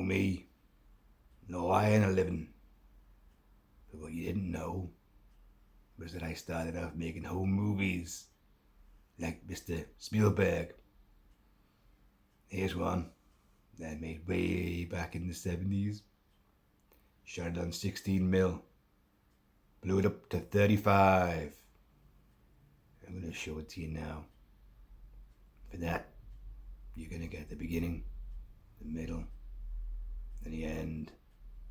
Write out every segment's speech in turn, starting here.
know me. No, I ain't a living. But what you didn't know was that I started off making home movies, like Mr. Spielberg. Here's one that I made way back in the 70s. Shot it on 16mm. Blew it up to 35. I'm going to show it to you now. For that, you're going to get the beginning, the middle, and the end.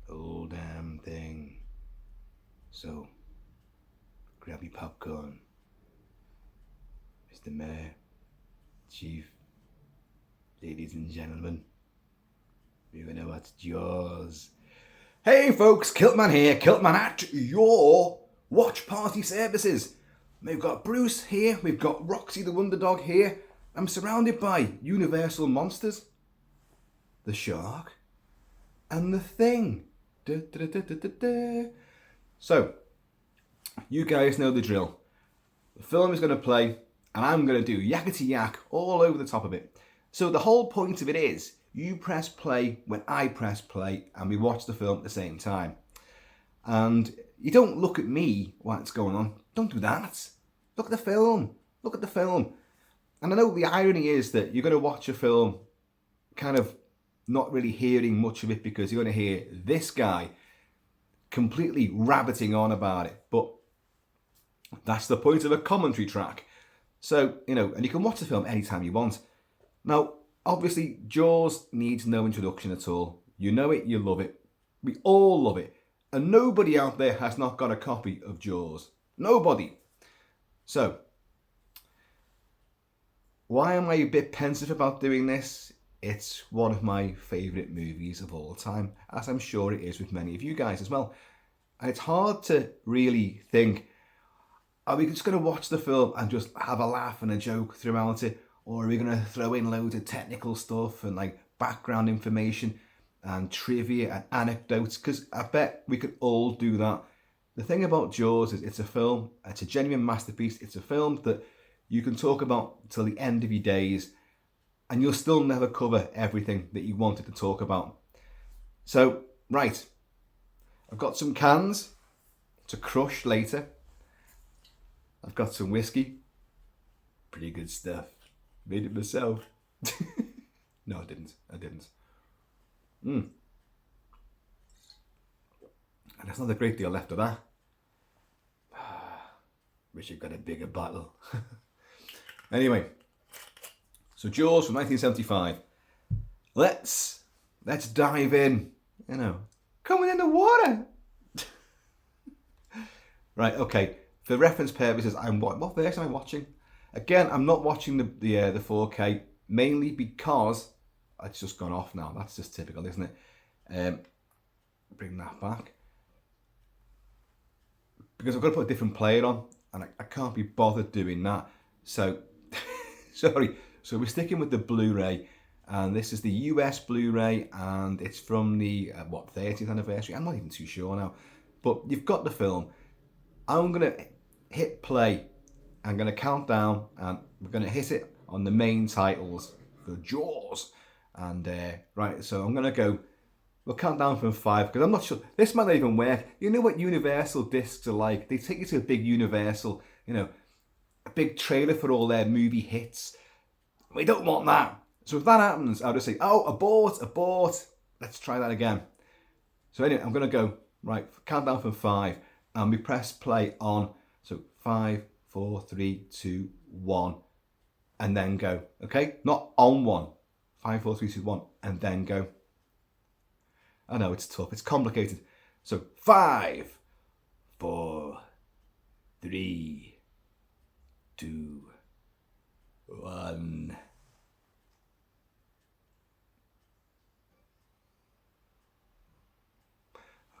The whole damn thing. So, grab your popcorn. Mr. Mayor, Chief, ladies and gentlemen, we're going to watch Jaws. Hey folks, Kilt-Man here, Kilt-Man at your watch party services. We've got Bruce here, we've got Roxy the Wonder Dog here. I'm surrounded by universal monsters, the shark, and the thing. Da, da, da, da, da, da. So, you guys know the drill. The film is going to play, and I'm going to do yakety yak all over the top of it. So the whole point of it is, you press play when I press play, and we watch the film at the same time. And you don't look at me while it's going on. Don't do that. Look at the film. Look at the film. And I know the irony is that you're going to watch a film kind of not really hearing much of it because you're going to hear this guy completely rabbiting on about it. But that's the point of a commentary track. So, and you can watch the film anytime you want. Now, obviously, Jaws needs no introduction at all. You know it, you love it. We all love it. And nobody out there has not got a copy of Jaws. Nobody. So, why am I a bit pensive about doing this? It's one of my favourite movies of all time, as I'm sure it is with many of you guys as well. And it's hard to really think, are we just going to watch the film and just have a laugh and a joke throughout it? Or are we going to throw in loads of technical stuff and like background information and trivia and anecdotes? Because I bet we could all do that. The thing about Jaws is it's a film, it's a genuine masterpiece. It's a film that you can talk about till the end of your days and you'll still never cover everything that you wanted to talk about. So, right, I've got some cans to crush later. I've got some whiskey. Pretty good stuff. Made it myself. No, I didn't. And there's not a great deal left of that. Wish I'd got a bigger bottle. Anyway, so Jaws from 1975. Let's dive in. Coming in the water. Right, okay. For reference purposes, what version am I watching? Again, I'm not watching the 4K, mainly because it's just gone off now. That's just typical, isn't it? Bring that back. Because I've got to put a different player on, and I can't be bothered doing that. So, sorry. So we're sticking with the Blu-ray, and this is the US Blu-ray, and it's from the, 30th anniversary? I'm not even too sure now. But you've got the film. I'm going to hit play. I'm going to count down and we're going to hit it on the main titles for Jaws. And right, so I'm going to we'll count down from 5 because I'm not sure, this might not even work. You know what Universal discs are like? They take you to a big Universal, a big trailer for all their movie hits. We don't want that. So if that happens, I'll just say, oh, abort. Let's try that again. So anyway, I'm going to go, right, count down from 5 and we press play on, so 5, 4, 3, 2, 1, and then go. Okay? Not on 1. 5, 4, 3, 2, 1, and then go. I know it's tough. It's complicated. So 5, 4, 3, 2, 1.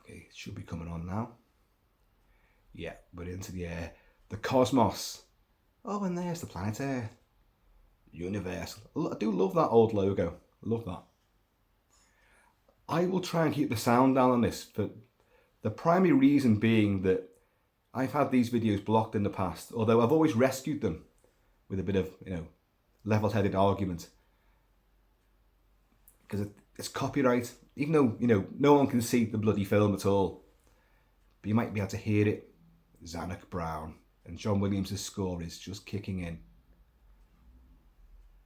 Okay, it should be coming on now. Yeah, we're into the air. The cosmos. Oh, and there's the planet Earth. Universal. I do love that old logo. Love that. I will try and keep the sound down on this, for the primary reason being that I've had these videos blocked in the past, although I've always rescued them with a bit of, level-headed argument. Because it's copyright, even though, you know, no one can see the bloody film at all. But you might be able to hear it. Zanuck Brown and John Williams' score is just kicking in.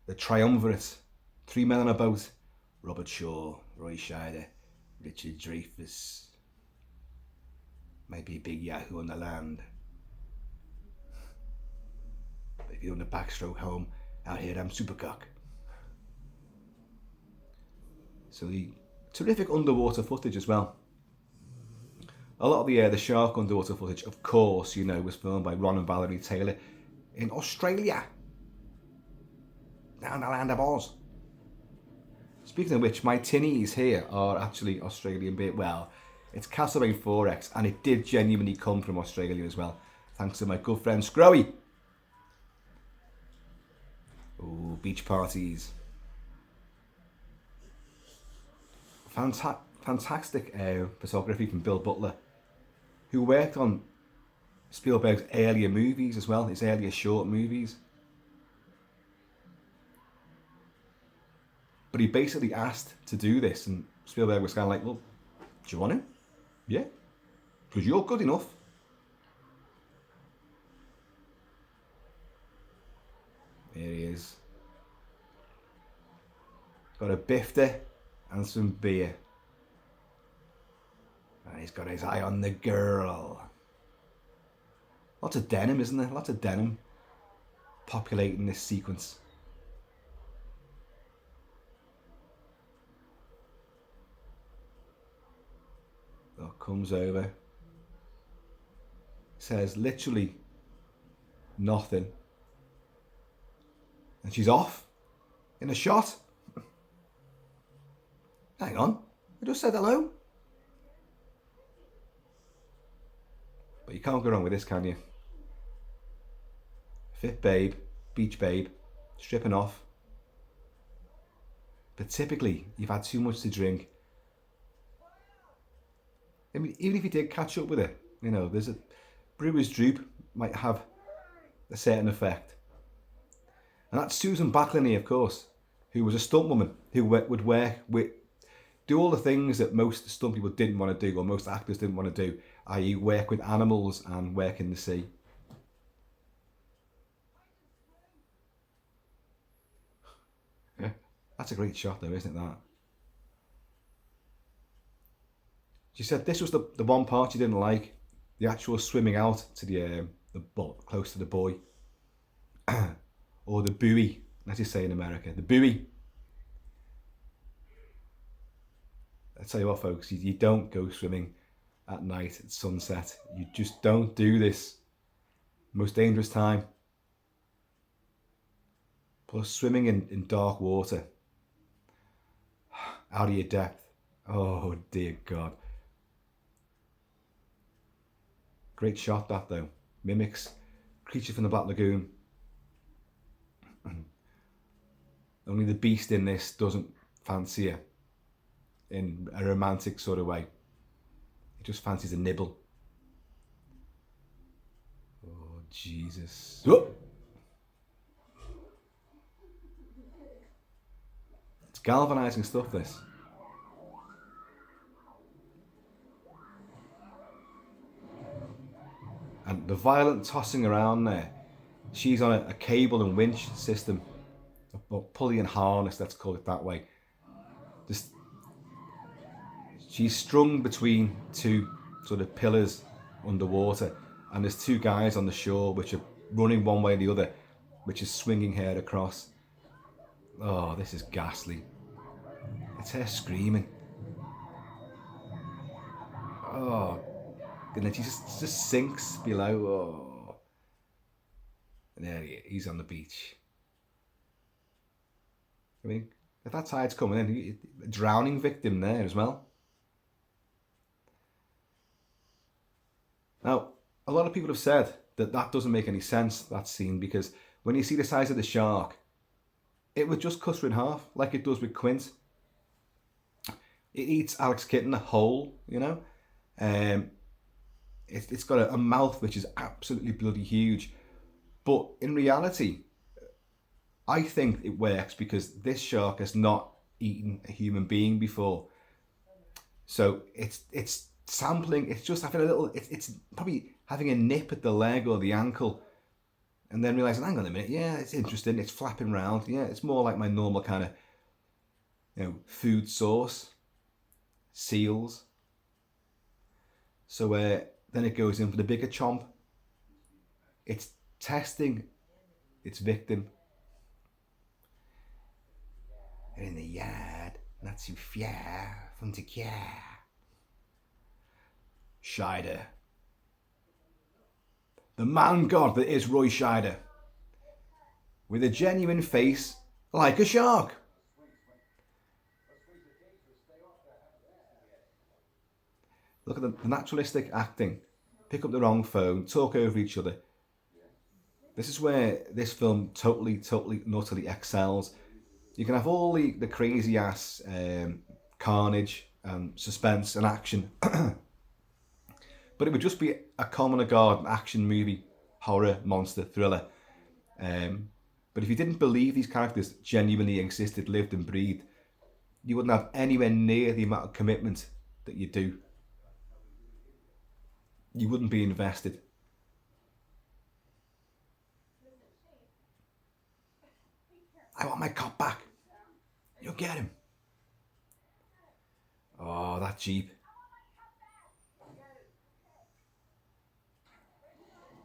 The triumvirate, 3 men on a boat, Robert Shaw, Roy Scheider, Richard Dreyfuss, maybe Big Yahoo on the land. But if you're on the backstroke home, out here I'm Supercock. So the terrific underwater footage as well. A lot of the shark underwater footage, of course, you know, was filmed by Ron and Valerie Taylor in Australia, down the land of Oz. Speaking of which, my tinnies here are actually Australian beer. Well, it's Castlemaine 4X, and it did genuinely come from Australia as well, thanks to my good friend Scrowy. Ooh, beach parties. Fantastic photography from Bill Butler, who worked on Spielberg's earlier movies as well, his earlier short movies. But he basically asked to do this, and Spielberg was kind of like, well, do you want it? Yeah, because you're good enough. Here he is. Got a bifter and some beer. And he's got his eye on the girl. Lots of denim, isn't there? Lots of denim populating this sequence. Oh, comes over. Says literally nothing. And she's off in a shot. Hang on, I just said hello. But you can't go wrong with this, can you? Fit babe, beach babe, stripping off. But typically, you've had too much to drink. I mean, even if you did catch up with it, you know, there's a brewer's droop might have a certain effect. And that's Susan Backlany, of course, who was a stunt woman who would work with, do all the things that most stunt people didn't want to do, or most actors didn't want to do, i.e. work with animals and work in the sea. Yeah, that's a great shot though, isn't it, that? She said this was the one part she didn't like, the actual swimming out to the close to the buoy. Or the buoy, as you say in America, the buoy. I tell you what, folks, you don't go swimming at night at sunset. You just don't do this. Most dangerous time. Plus, swimming in dark water, out of your depth. Oh dear God. Great shot that though. Mimics Creature from the Black Lagoon. Only the beast in this doesn't fancy her in a romantic sort of way. He just fancies a nibble. Oh, Jesus. Oh! It's galvanizing stuff, this. And the violent tossing around there. She's on a cable and winch system. A pulley and harness, let's call it that way. Just, she's strung between two sort of pillars underwater, and there's two guys on the shore which are running one way or the other, which is swinging her across. Oh, this is ghastly. It's her screaming. Oh, and then she just sinks below. Oh, and there he's on the beach. I mean, if that tide's coming in, a drowning victim there as well. Now, a lot of people have said that doesn't make any sense, that scene, because when you see the size of the shark, it would just cut her in half, like it does with Quint. It eats Alex Kitten whole, you know. It's got a mouth which is absolutely bloody huge. But in reality, I think it works because this shark has not eaten a human being before. So it's sampling. It's just having a little. It's probably having a nip at the leg or the ankle, and then realizing, hang on a minute, yeah, it's interesting. It's flapping around. Yeah, it's more like my normal kind of, food source. Seals. So then it goes in for the bigger chomp. It's testing its victim. They're in the yard, not too far from the car. Scheider. The man god that is Roy Scheider. With a genuine face like a shark. Look at the naturalistic acting. Pick up the wrong phone, talk over each other. This is where this film totally, utterly excels. You can have all the crazy ass carnage and suspense and action. But it would just be a common garden action movie, horror, monster, thriller. But if you didn't believe these characters genuinely existed, lived and breathed, you wouldn't have anywhere near the amount of commitment that you do. You wouldn't be invested. I want my cop back. You'll get him. Oh, that Jeep.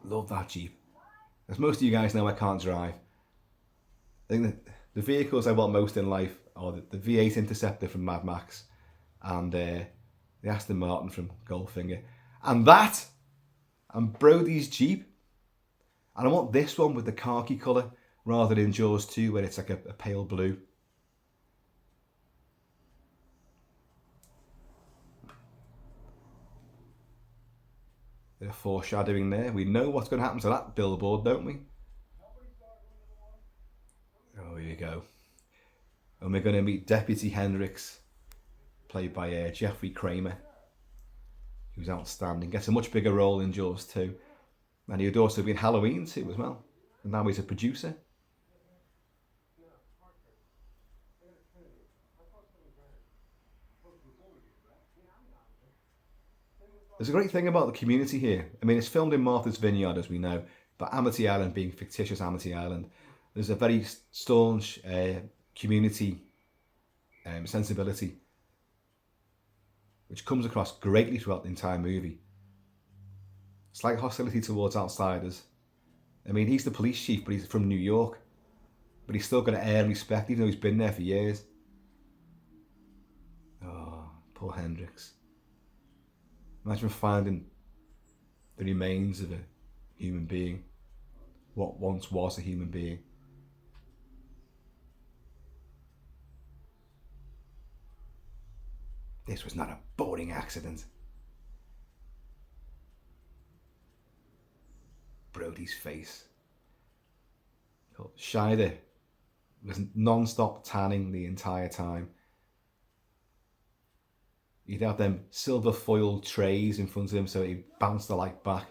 Love that Jeep. As most of you guys know, I can't drive. I think that the vehicles I want most in life are the V8 Interceptor from Mad Max and the Aston Martin from Goldfinger. And Brody's Jeep. And I want this one with the khaki colour rather than Jaws 2 where it's like a pale blue. Bit of foreshadowing there. We know what's going to happen to that billboard, don't we? Oh, here you go. And we're going to meet Deputy Hendricks, played by Jeffrey Kramer, who's outstanding. Gets a much bigger role in Jaws 2. And he would also be in Halloween 2 as well. And now he's a producer. There's a great thing about the community here. I mean, it's filmed in Martha's Vineyard, as we know, but Amity Island being fictitious Amity Island, there's a very staunch community sensibility, which comes across greatly throughout the entire movie. Slight hostility towards outsiders. I mean, he's the police chief, but he's from New York. But he's still got an air of respect, even though he's been there for years. Oh, poor Hendricks. Imagine finding the remains of a human being. What once was a human being. This was not a boring accident. Brody's face. Scheider was non-stop tanning the entire time. He'd have them silver foil trays in front of him so he'd bounce the light back.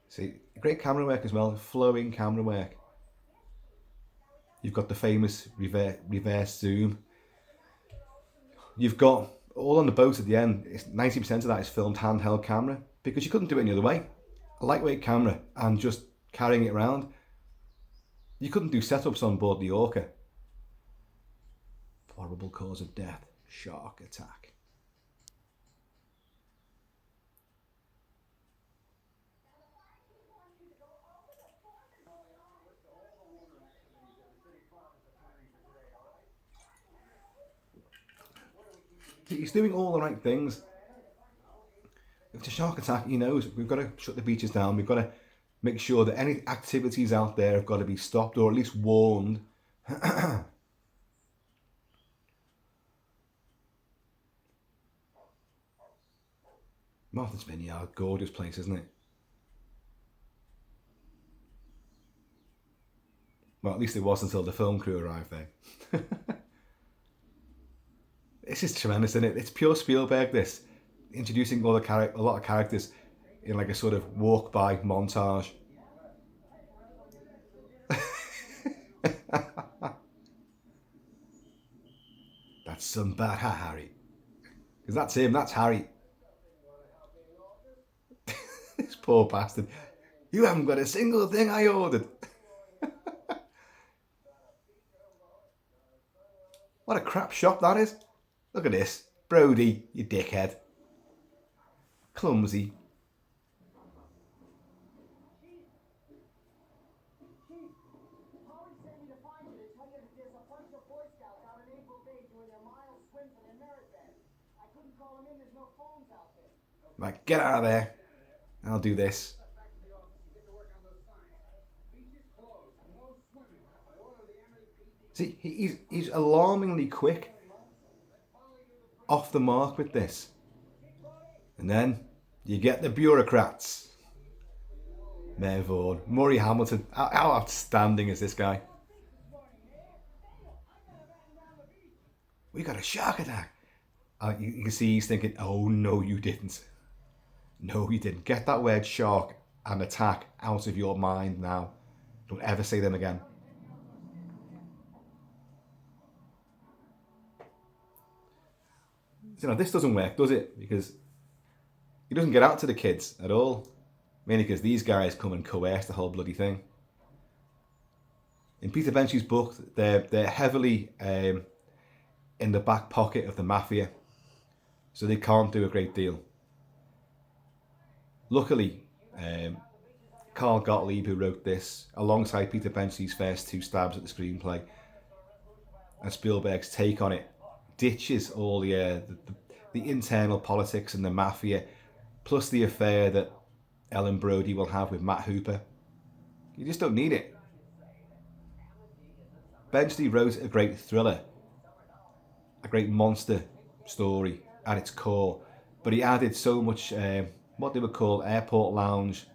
See, great camera work as well, flowing camera work. You've got the famous reverse zoom. You've got, all on the boat at the end, 90% of that is filmed handheld camera because you couldn't do it any other way. A lightweight camera and just carrying it around. You couldn't do setups on board the Orca. Horrible cause of death, shark attack. He's doing all the right things. If it's a shark attack, he knows we've got to shut the beaches down. We've got to make sure that any activities out there have got to be stopped or at least warned. Martha's Vineyard, gorgeous place, isn't it? Well, at least it was until the film crew arrived there. This is tremendous, isn't it? It's pure Spielberg, this. Introducing a lot of characters in like a sort of walk-by montage. That's some bad Harry. Because that's him, that's Harry. This poor bastard. You haven't got a single thing I ordered. What a crap shop that is. Look at this. Brody, you dickhead. Clumsy. Right, get out of there. I'll do this. See, he's alarmingly quick. Off the mark with this. And then you get the bureaucrats. Mayor Vaughan, Murray Hamilton. How outstanding is this guy? We got a shark attack. You can see he's thinking, oh no you didn't. No you didn't. Get that word shark and attack out of your mind now. Don't ever say them again. You know, this doesn't work, does it? Because he doesn't get out to the kids at all. Mainly because these guys come and coerce the whole bloody thing. In Peter Benchley's book, they're heavily in the back pocket of the mafia, so they can't do a great deal. Luckily, Carl Gottlieb, who wrote this, alongside Peter Benchley's first two stabs at the screenplay, and Spielberg's take on it, ditches all the internal politics and the mafia, plus the affair that Ellen Brody will have with Matt Hooper. You just don't need it. Benchley wrote a great thriller, a great monster story at its core, but he added so much what they would call airport lounge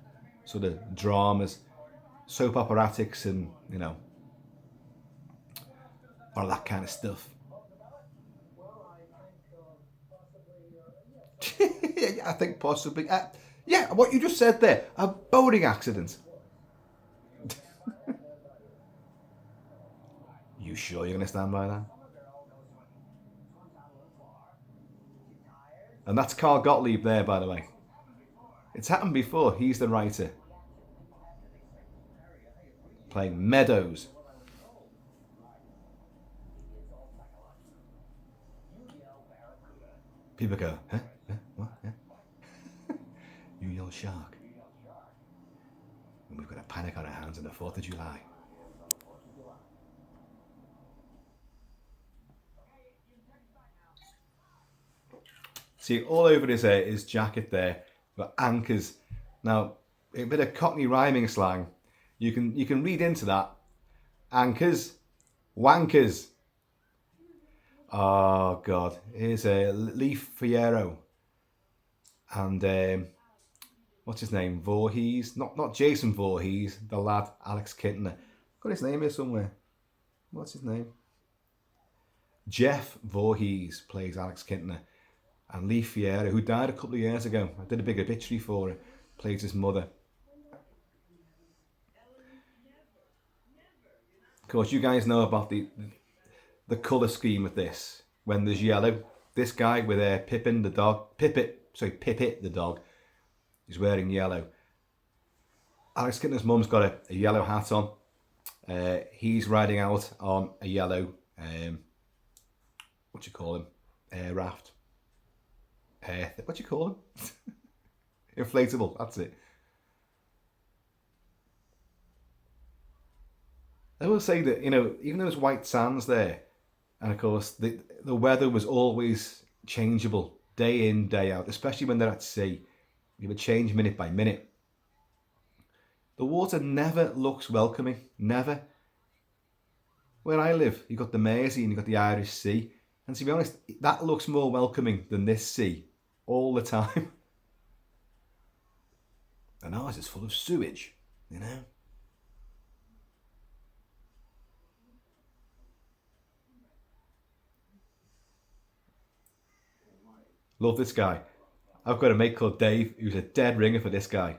sort of dramas, soap operatics, and you know, all that kind of stuff. I think possibly. Yeah, what you just said there, a boating accident. You sure you're going to stand by that? And that's Carl Gottlieb there, by the way. It's happened before. He's the writer. Playing Meadows. People go, huh? What? Yeah. You yell shark. And we've got a panic on our hands on the 4th of July. See, all over his jacket there, got anchors. Now, a bit of Cockney rhyming slang. You can read into that. Anchors, wankers. Oh God, here's Leif Fierro and what's his name? Voorhees, not Jason Voorhees, the lad Alex Kintner. Got his name here somewhere. What's his name? Jeff Voorhees plays Alex Kintner. And Leif Fierro, who died a couple of years ago, I did a big obituary for her, plays his mother. Of course, you guys know about the colour scheme of this. When there's yellow, this guy with Pippin the dog, Pippet the dog, is wearing yellow. Alex Kintner's mum's got a yellow hat on. He's riding out on a yellow, what do you call him? Air raft. What do you call them? Inflatable, that's it. I will say that, you know, even those white sands there, and of course the weather was always changeable, day in, day out, especially when they're at sea. It would change minute by minute. The water never looks welcoming, never. Where I live, you've got the Mersey and you've got the Irish Sea, and to be honest, that looks more welcoming than this sea. All the time. And ours is full of sewage, you know. Love this guy. I've got a mate called Dave who's a dead ringer for this guy.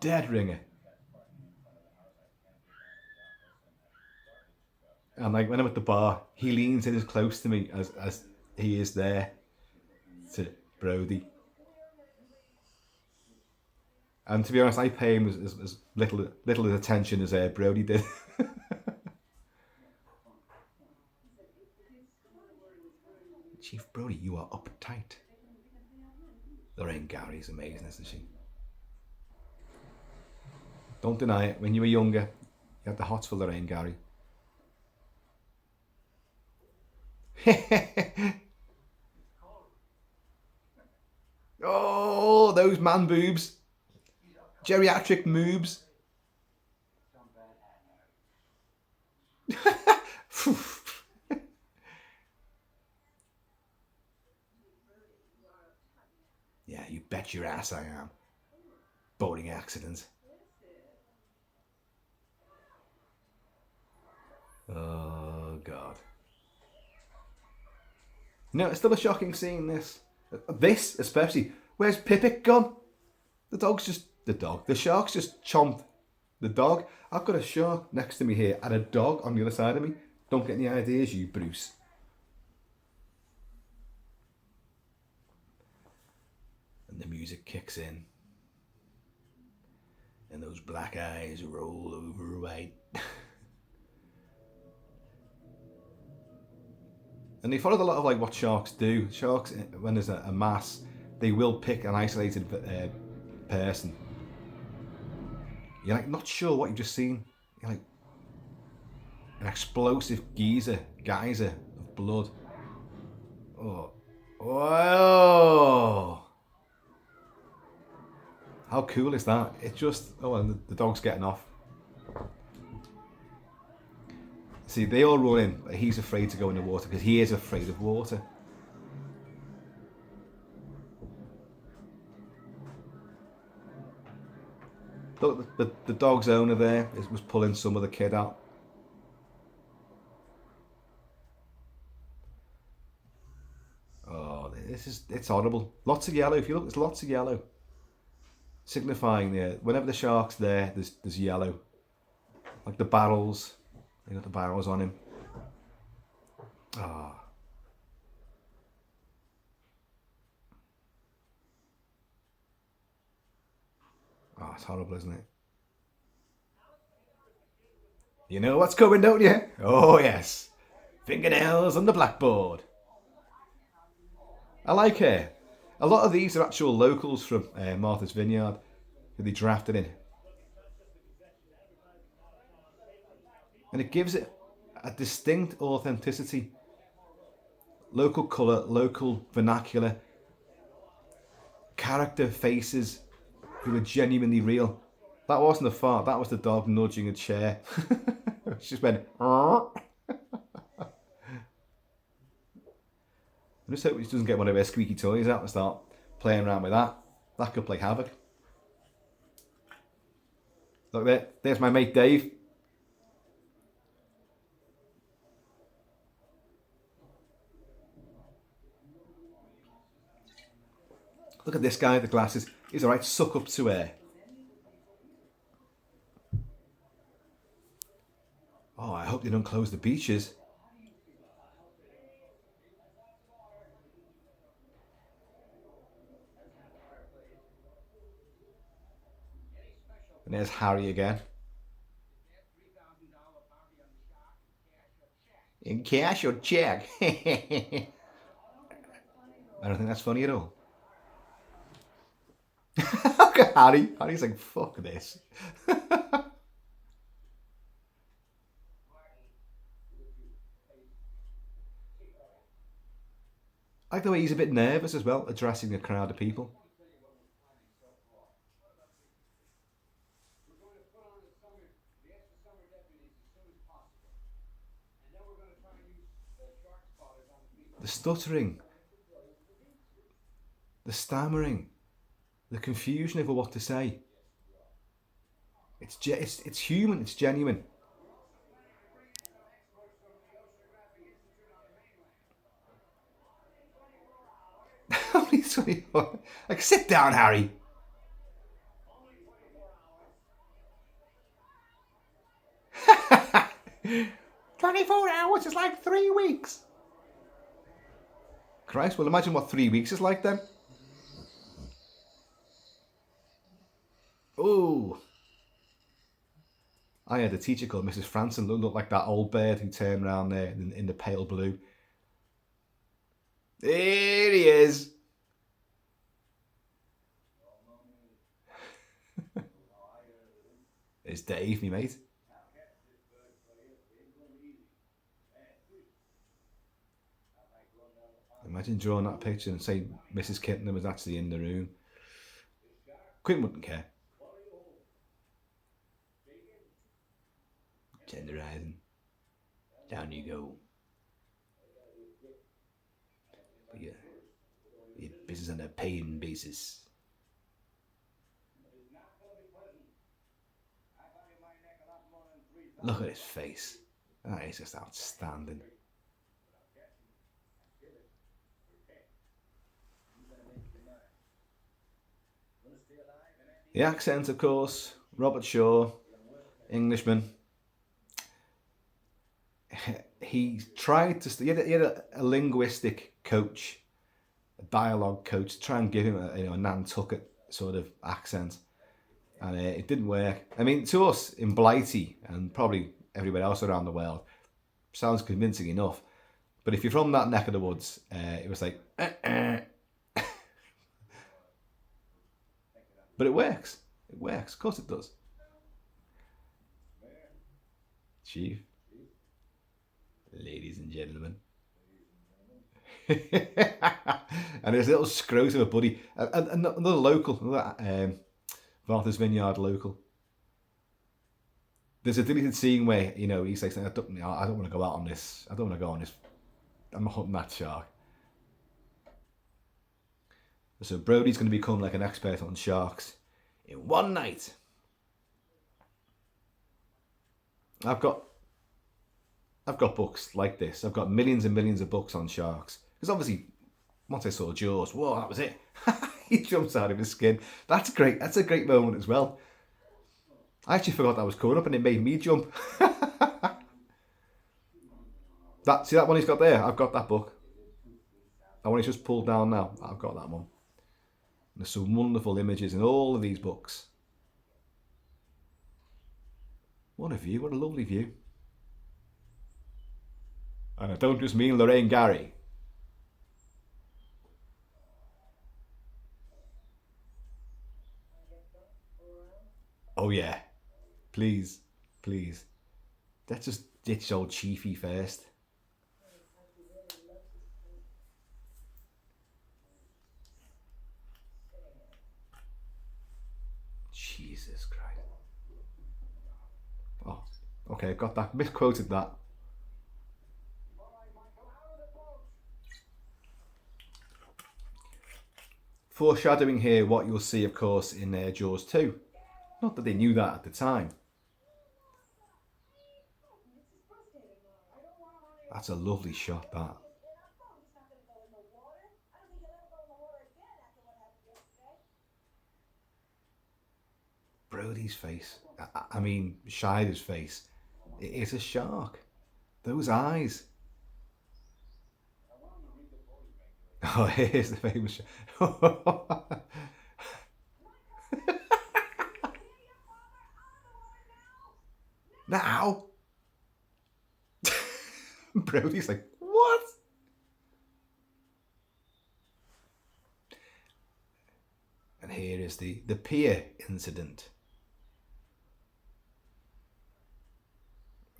Dead ringer. And like when I'm at the bar, he leans in as close to me as he is there to Brody. And to be honest, I pay him as little attention as Brody did. Chief Brody, you are uptight. Lorraine Gary's amazing, isn't she? Don't deny it. When you were younger, you had the hots for Lorraine Gary. Oh, those man boobs. Geriatric moobs. Yeah, you bet your ass I am. Boating accident. Oh, God. No, it's still a shocking scene, this. This, especially. Where's Pippic gone? The shark's just chomped the dog. I've got a shark next to me here and a dog on the other side of me. Don't get any ideas, you Bruce. And the music kicks in. And those black eyes roll over white. And they followed a lot of like what sharks do. Sharks, when there's a mass, they will pick an isolated person. You're like not sure what you've just seen. You're like an explosive geyser of blood. Oh, oh! How cool is that? It just and the dog's getting off. See, they all run in, but he's afraid to go in the water because he is afraid of water. Look, the dog's owner there was pulling some of the kid out. Oh, it's horrible. Lots of yellow. If you look, there's lots of yellow, signifying whenever the shark's there, there's yellow, like the barrels. They got the barrels on him. Ah. Oh, it's horrible, isn't it? You know what's coming, don't you? Oh, yes. Fingernails on the blackboard. I like her. A lot of these are actual locals from Martha's Vineyard who they drafted in. And it gives it a distinct authenticity. Local colour, local vernacular, character faces who are genuinely real. That wasn't a fart, that was the dog nudging a chair. She just went, I just hope she doesn't get one of her squeaky toys out and start playing around with that. That could play havoc. Look there, there's my mate Dave. Look at this guy with the glasses. He's alright, suck up to air. Oh, I hope they don't close the beaches. And there's Harry again. In cash or check? I don't think that's funny at all. Look at Harry. Harry's like, fuck this. I like the way he's a bit nervous as well, addressing a crowd of people. The stuttering, the stammering, the confusion over what to say. It's human, it's genuine. Like, sit down, Harry. "24 hours is like 3 weeks." Christ, well, imagine what 3 weeks is like then. Oh, I had a teacher called Mrs. Franson who looked like that old bird who turned around there in the pale blue. There he is. It's Dave, me mate. Imagine drawing that picture and saying Mrs. Kitten was actually in the room. Quinn wouldn't care. Tenderizing. Down you go. But yeah, your business on a paying basis. Look at his face. That is just outstanding. The accent, of course, Robert Shaw, Englishman. He tried to. He had a linguistic coach, a dialogue coach, to try and give him a Nantucket sort of accent, and it didn't work. I mean, to us in Blighty and probably everywhere else around the world, sounds convincing enough. But if you're from that neck of the woods, it was like. But it works. It works. Of course it does. Chief. Ladies and gentlemen. And there's a little scrote of a buddy. Another local. Another Martha's Vineyard local. There's a deleted scene where, he's like, I don't want to go out on this. I don't want to go on this. I'm not hunting that shark. So Brody's going to become like an expert on sharks in one night. I've got books like this. I've got millions and millions of books on sharks. Because obviously, once I saw Jaws, whoa, that was it. He jumps out of his skin. That's great. That's a great moment as well. I actually forgot that was coming up and it made me jump. See that one he's got there? I've got that book. That one he's just pulled down now. I've got that one. There's some wonderful images in all of these books. What a view, what a lovely view. And I don't just mean Lorraine Gary. Oh yeah, please, please. Let's just ditch old Chiefy first. Jesus Christ. Oh, okay, got that. Misquoted that. Foreshadowing here what you'll see, of course, in Jaws 2. Not that they knew that at the time. That's a lovely shot, that. Brody's face, I mean Scheider's face, it is a shark. Those eyes. Oh, here's the famous shark. Now? Brody's like, what? And here is the pier incident.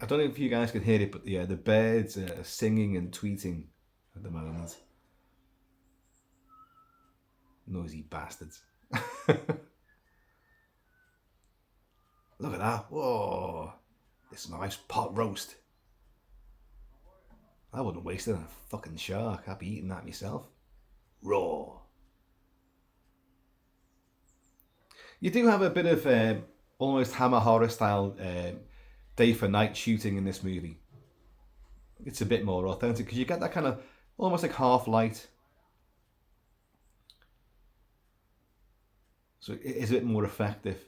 I don't know if you guys can hear it, but yeah, the birds are singing and tweeting at the moment. Noisy bastards. Look at that. Whoa. This is my wife's pot roast. I wouldn't waste it on a fucking shark. I'd be eating that myself. Raw. You do have a bit of almost Hammer horror style day for night shooting in this movie. It's a bit more authentic because you get that kind of almost like half light. So it is a bit more effective.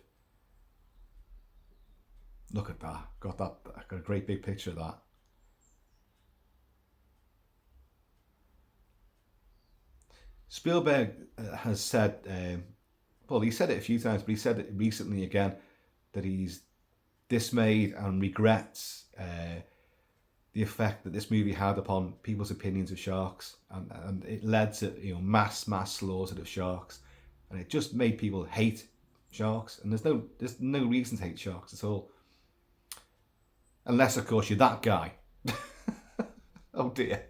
Look at that. Got a great big picture of that. Spielberg has said, well, he said it a few times, but he said it recently again, that he's dismayed and regrets the effect that this movie had upon people's opinions of sharks, and it led to mass slaughter of sharks, and it just made people hate sharks. And there's no reason to hate sharks at all, unless of course you're that guy. Oh dear.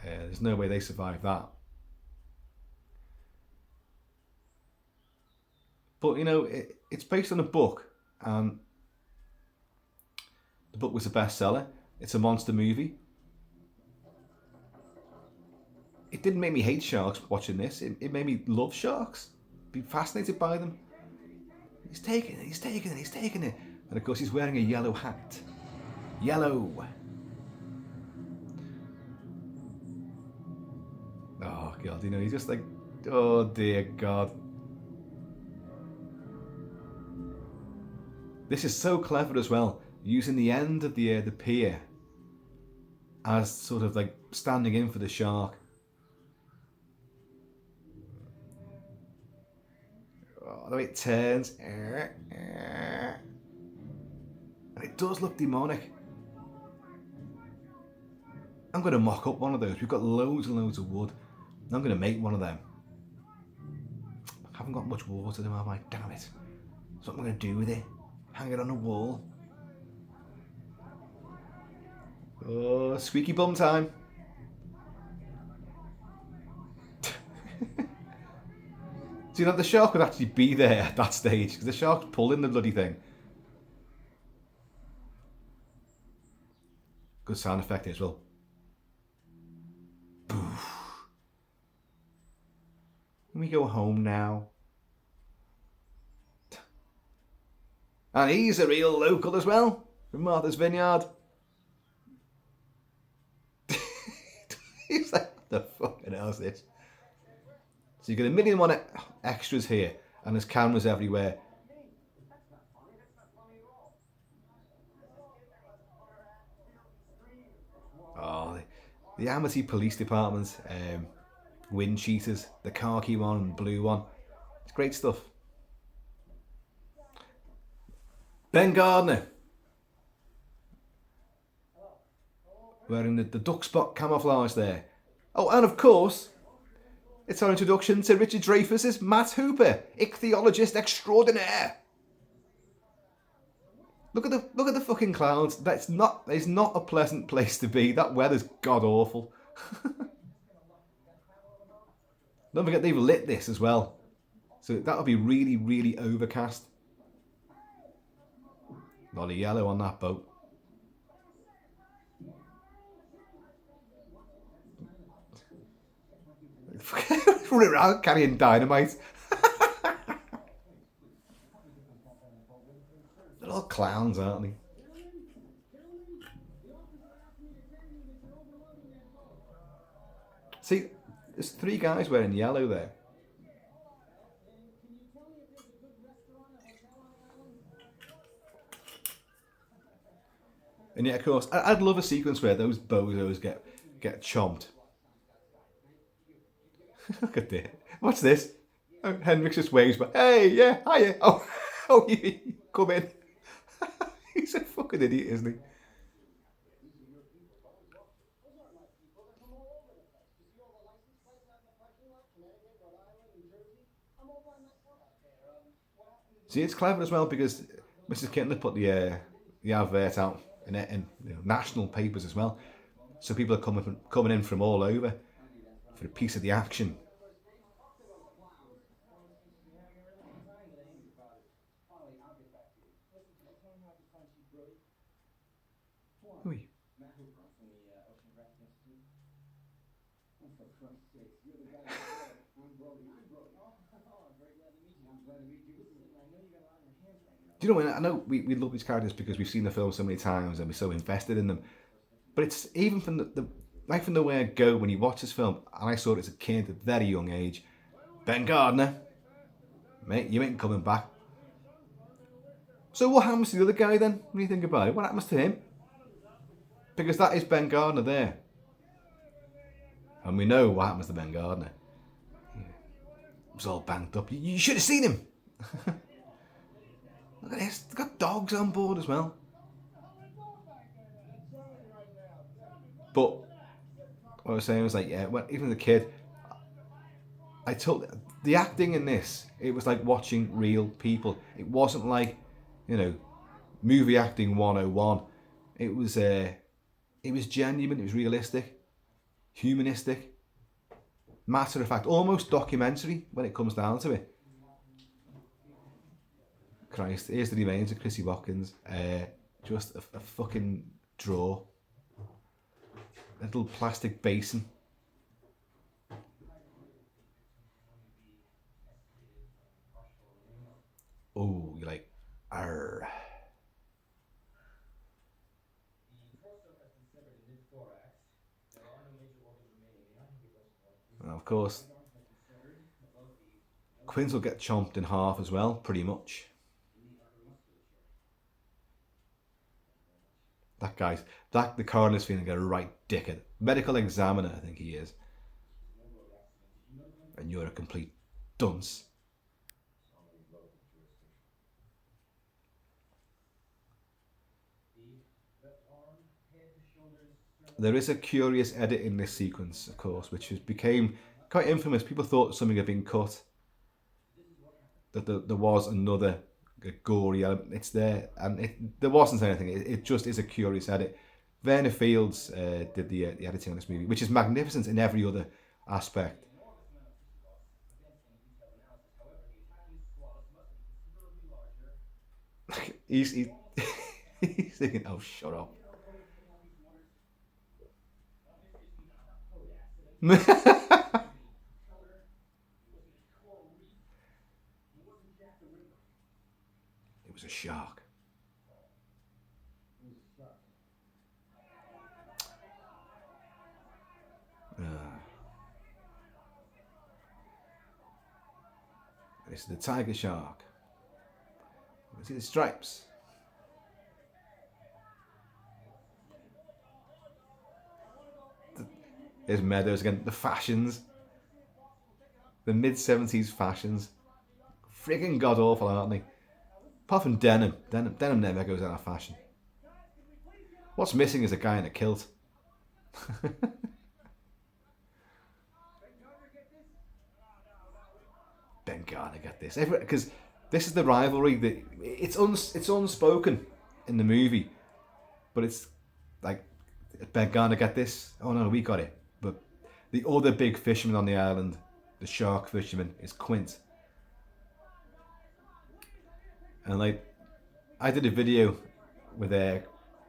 There's no way they survive that. But it's based on a book, and the book was a bestseller. It's a monster movie. It didn't make me hate sharks watching this. It made me love sharks, be fascinated by them. He's taking it. And of course he's wearing a yellow hat. Yellow. Oh God, he's just like, oh dear God. This is so clever as well, using the end of the pier as sort of like standing in for the shark. Oh, the way it turns. And it does look demonic. I'm going to mock up one of those. We've got loads and loads of wood. I'm going to make one of them. I haven't got much water though, have I? Damn it. So what am I going to do with it? Hang it on a wall. Oh, squeaky bum time. So the shark would actually be there at that stage, because the shark's pulling the bloody thing. Good sound effect as well. Poof. Can we go home now? And he's a real local as well, from Martha's Vineyard. He's like, what the fucking hell is this? So you get 1,000,001 extras here, and there's cameras everywhere. Oh, the Amity Police Department, wind cheaters, the khaki one and blue one. It's great stuff. Ben Gardner, wearing the duck spot camouflage there. Oh, and of course, it's our introduction to Richard Dreyfuss's Matt Hooper, ichthyologist extraordinaire. Look at the fucking clouds. It's not a pleasant place to be. That weather's god awful. Don't forget they've lit this as well, so that'll be really, really overcast. A lot of yellow on that boat. Running around carrying dynamite. They're all clowns, aren't they? See, there's 3 guys wearing yellow there. And yet, of course, I'd love a sequence where those bozos get chomped. Look at this. What's this? Oh, Hendrix just waves, but hey, yeah, hiya. Oh, you come in. He's a fucking idiot, isn't he? See, it's clever as well, because Mrs. Kintner put the advert out in national papers as well, so people are coming in from all over for a piece of the action. Oi. Do you know when I know we love these characters because we've seen the film so many times and we're so invested in them, but it's even from right from the word go, when you watch this film, and I saw it as a kid at a very young age, Ben Gardner, mate, you ain't coming back. So what happens to the other guy then, when you think about it? What happens to him? Because that is Ben Gardner there. And we know what happens to Ben Gardner. He was all banked up. You should have seen him. Look at this. They've got dogs on board as well. But what I was saying was like, yeah, even the kid, I told the acting in this, it was like watching real people. It wasn't like, movie acting 101. It was genuine, it was realistic, humanistic, matter of fact, almost documentary when it comes down to it. Christ, here's the remains of Chrissy Watkins. Just a fucking drawer. A little plastic basin. Oh, you're like, arr. And of course, Quinns will get chomped in half as well, pretty much. The coroner's feeling a right dickhead. Medical examiner, I think he is. And you're a complete dunce. There is a curious edit in this sequence, of course, which became quite infamous. People thought something had been cut. That there was another gory element. It's there, and there wasn't anything. It just is a curious edit. Verna Fields did the editing on this movie, which is magnificent in every other aspect. he's thinking, oh, shut up. It was a shark. This is the tiger shark. See the stripes. There's Meadows again. The fashions. The mid-70s fashions. Friggin' god awful, aren't they? Apart from denim. Denim never goes out of fashion. What's missing is a guy in a kilt. Ben Gardner, get this. Because this is the rivalry that it's unspoken in the movie, but it's like, Ben Gardner, get this. Oh no, we got it. But the other big fisherman on the island, the shark fisherman, is Quint. And like, I did a video with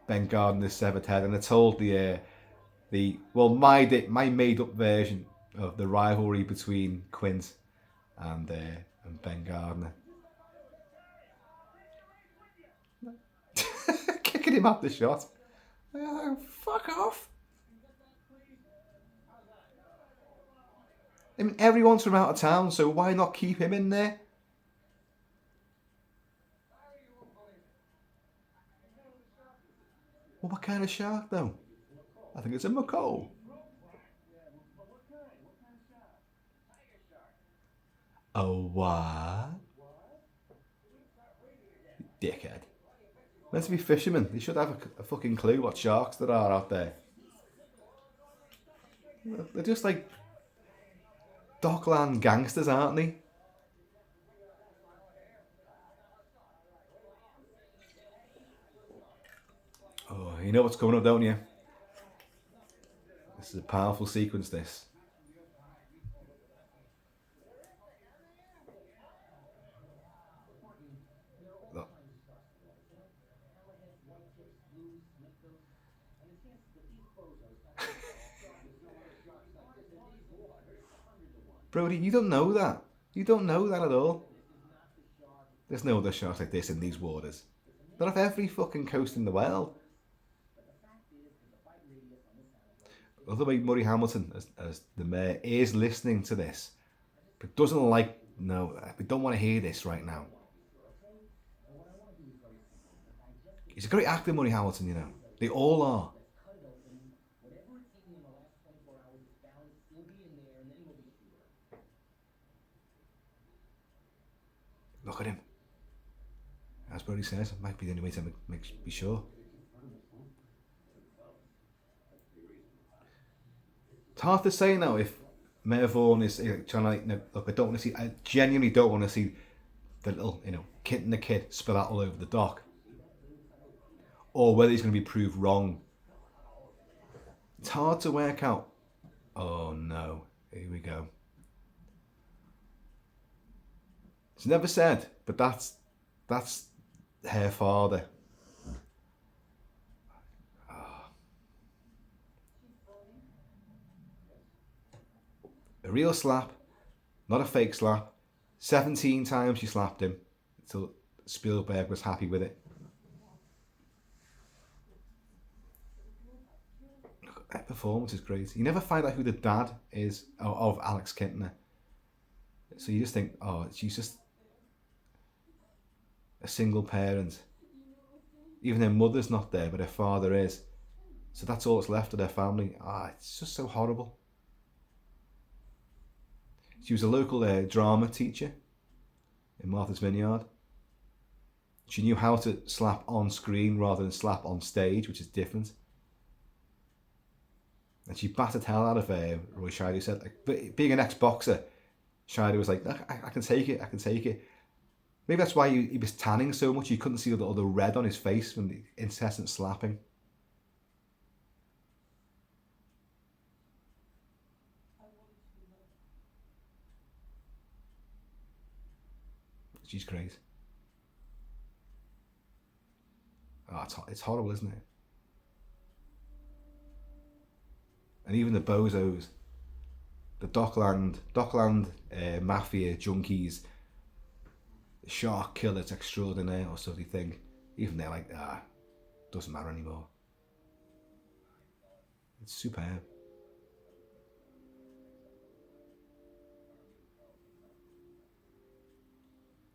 Ben Gardner's severed head, and I told my made up version of the rivalry between Quint and Ben Gardner. Kicking him off the shot. Oh, fuck off. I mean, everyone's from out of town, so why not keep him in there? Well, what kind of shark, though? I think it's a macaw. Oh, what? Dickhead. Meant to be fishermen. They should have a fucking clue what sharks there are out there. They're just like Dockland gangsters, aren't they? Oh, you know what's coming up, don't you? This is a powerful sequence, this. Look. Brody, you don't know that. You don't know that at all. There's no other sharks like this in these waters. They're off every fucking coast in the world. other way Murray Hamilton, as the mayor, is listening to this, but doesn't like, no, we don't want to hear this right now. He's a great actor, Murray Hamilton, you know. They all are. Look at him. As Brody says, it might be the only way to be sure. It's hard to say now if Mayor Vaughan is trying to, like, no, look, I genuinely don't want to see the little, kit and the kid spill out all over the dock. Or whether he's going to be proved wrong. It's hard to work out. Oh no, here we go. It's never said, but that's her father. Oh. A real slap, not a fake slap. 17 times she slapped him until Spielberg was happy with it. That performance is great. You never find out who the dad is of Alex Kintner. So you just think, oh, she's just a single parent. Even her mother's not there, but her father is. So that's all that's left of their family. It's just so horrible. She was a local drama teacher in Martha's Vineyard. She knew how to slap on screen rather than slap on stage, which is different. And she battered hell out of Roy Scheider, who said, like, being an ex-boxer, Scheider was like, I can take it, I can take it. Maybe that's why he was tanning so much, you couldn't see all the red on his face from the incessant slapping. She's great. Oh, it's horrible, isn't it? And even the bozos, the Dockland mafia junkies, the shark killers extraordinaire or something thing, even they're like, doesn't matter anymore. It's superb.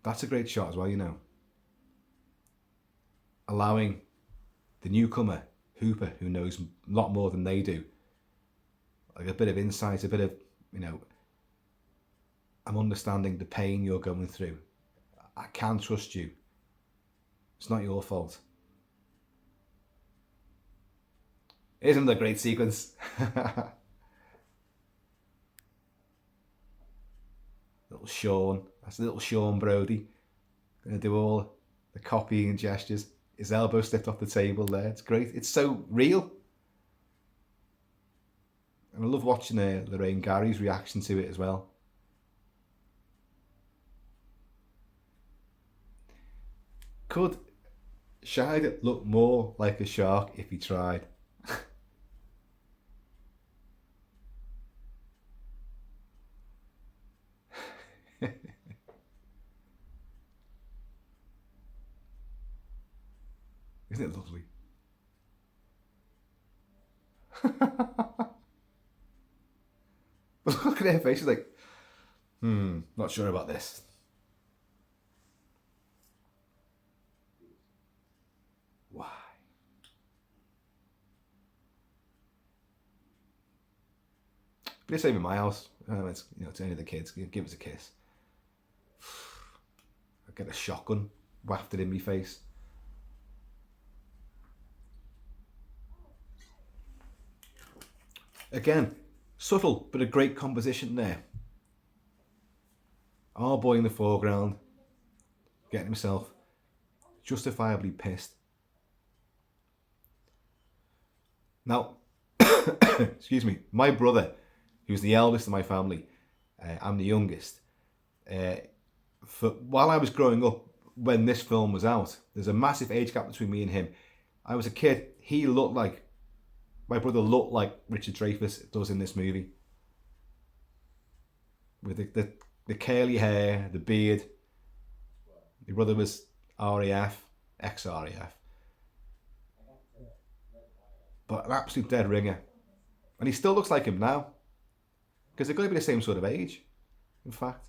That's a great shot as well, allowing the newcomer, Hooper, who knows a lot more than they do, like a bit of insight, a bit of, I'm understanding the pain you're going through. I can trust you. It's not your fault. Isn't that a great sequence? Little Sean, that's little Sean Brody. Gonna do all the copying gestures. His elbow slipped off the table there. It's great. It's so real. And I love watching Lorraine Gary's reaction to it as well. Could Scheider look more like a shark if he tried? Isn't it lovely? But look at her face, she's like, not sure about this. Why? But it's even my house. It's only the kids. Give us a kiss. I get a shotgun wafted in my face. Again, subtle, but a great composition there. Our boy in the foreground, getting himself justifiably pissed. Now, excuse me, my brother, who's the eldest of my family, I'm the youngest. While I was growing up, when this film was out, there's a massive age gap between me and him. I was a kid. My brother looked like Richard Dreyfuss does in this movie. With the curly hair, the beard. My brother was RAF, ex-RAF. But an absolute dead ringer. And he still looks like him now. Because they're going to be the same sort of age, in fact.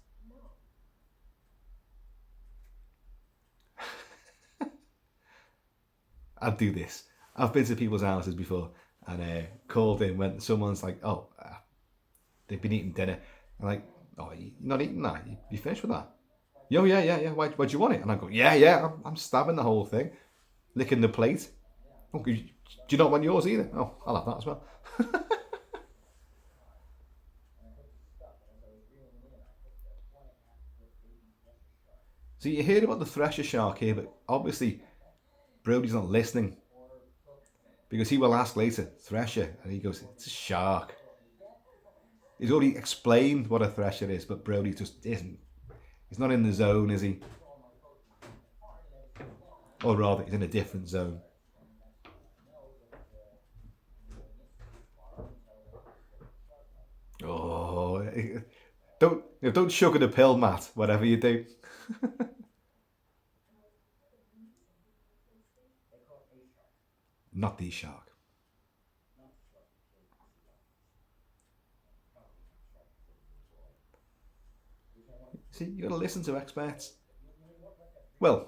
I'd do this. I've been to people's houses before and called in when someone's like, oh, they've been eating dinner. I'm like, oh, you're not eating that? You finished with that? Yo, yeah. Why'd you want it? And I go, yeah, I'm stabbing the whole thing. Licking the plate. Oh, do you not want yours either? Oh, I'll have that as well. So you heard about the thresher shark here, but obviously Brody's not listening. Because he will ask later, thresher, and he goes, it's a shark. He's already explained what a thresher is, but Brody just isn't. He's not in the zone, is he? Or rather, he's in a different zone. Oh, don't sugar the pill, Matt, whatever you do. Not the shark. See, you got to listen to experts. Well,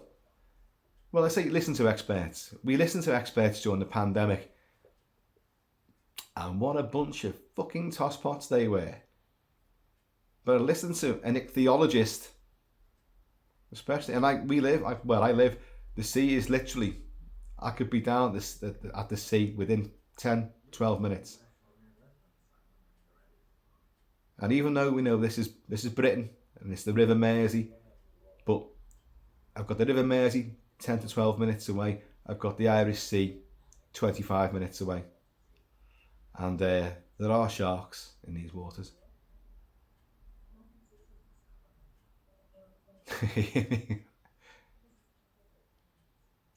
I say listen to experts. We listened to experts during the pandemic, and what a bunch of fucking tosspots they were. But I listened to an ichthyologist, especially, and I live. The sea is literally, I could be down at the sea within 10, 12 minutes. And even though we know this is Britain and it's the River Mersey, but I've got the River Mersey 10 to 12 minutes away. I've got the Irish Sea 25 minutes away. And there are sharks in these waters.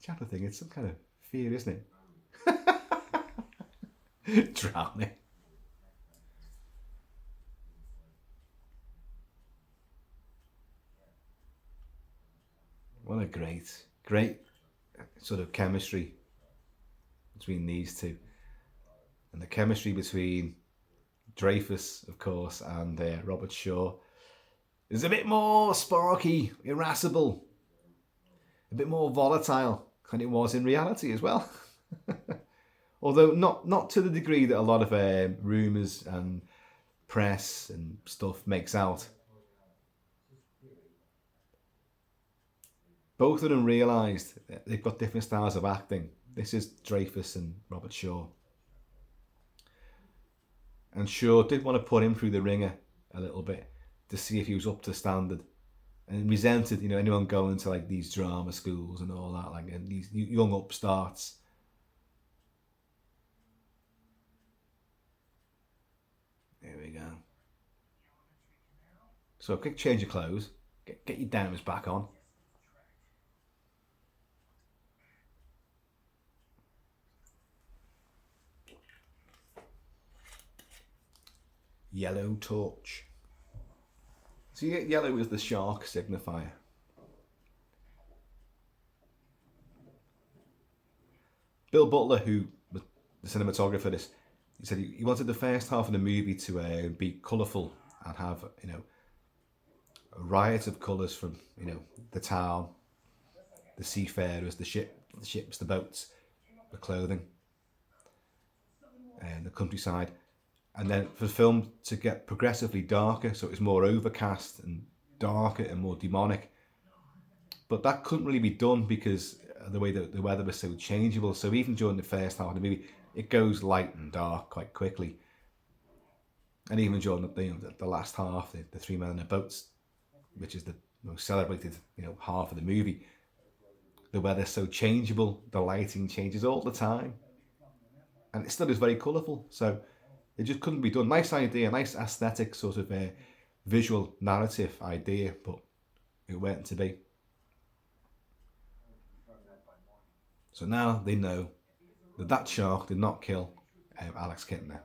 Trying to think, it's some kind of fear, isn't it? Drowning. What a great sort of chemistry between these two. And the chemistry between Dreyfus, of course, and Robert Shaw is a bit more sparky, irascible, a bit more volatile than it was in reality as well. Although not to the degree that a lot of rumours and press and stuff makes out. Both of them realised they've got different styles of acting. This is Dreyfus and Robert Shaw. And Shaw did want to put him through the ringer a little bit to see if he was up to standard, and resented, anyone going to like these drama schools and all that, like, and these young upstarts. There we go. So quick change of clothes, get your denims back on. Yellow torch. So you get yellow as the shark signifier. Bill Butler, who was the cinematographer, he said he wanted the first half of the movie to be colourful and have a riot of colours from the town, the seafarers, the ships, the boats, the clothing, and the countryside. And then for the film to get progressively darker, so it was more overcast and darker and more demonic. But that couldn't really be done because of the way that the weather was so changeable. So even during the first half of the movie, it goes light and dark quite quickly. And even during the last half, the three men in the boats, which is the most celebrated half of the movie, the weather's so changeable, the lighting changes all the time, and it still is very colourful. So it just couldn't be done. Nice idea, nice aesthetic sort of visual narrative idea, but it weren't to be. So now they know that shark did not kill Alex Kittner.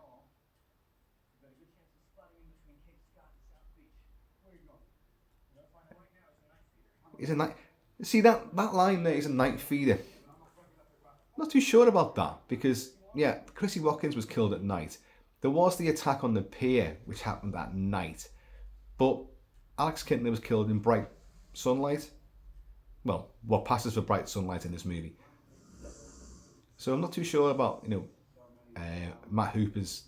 He's a night. See that line there is a night feeder. Not too sure about that because Chrissy Watkins was killed at night. There was the attack on the pier, which happened that night, but Alex Kintner was killed in bright sunlight. Well, what passes for bright sunlight in this movie. So I'm not too sure about, Matt Hooper's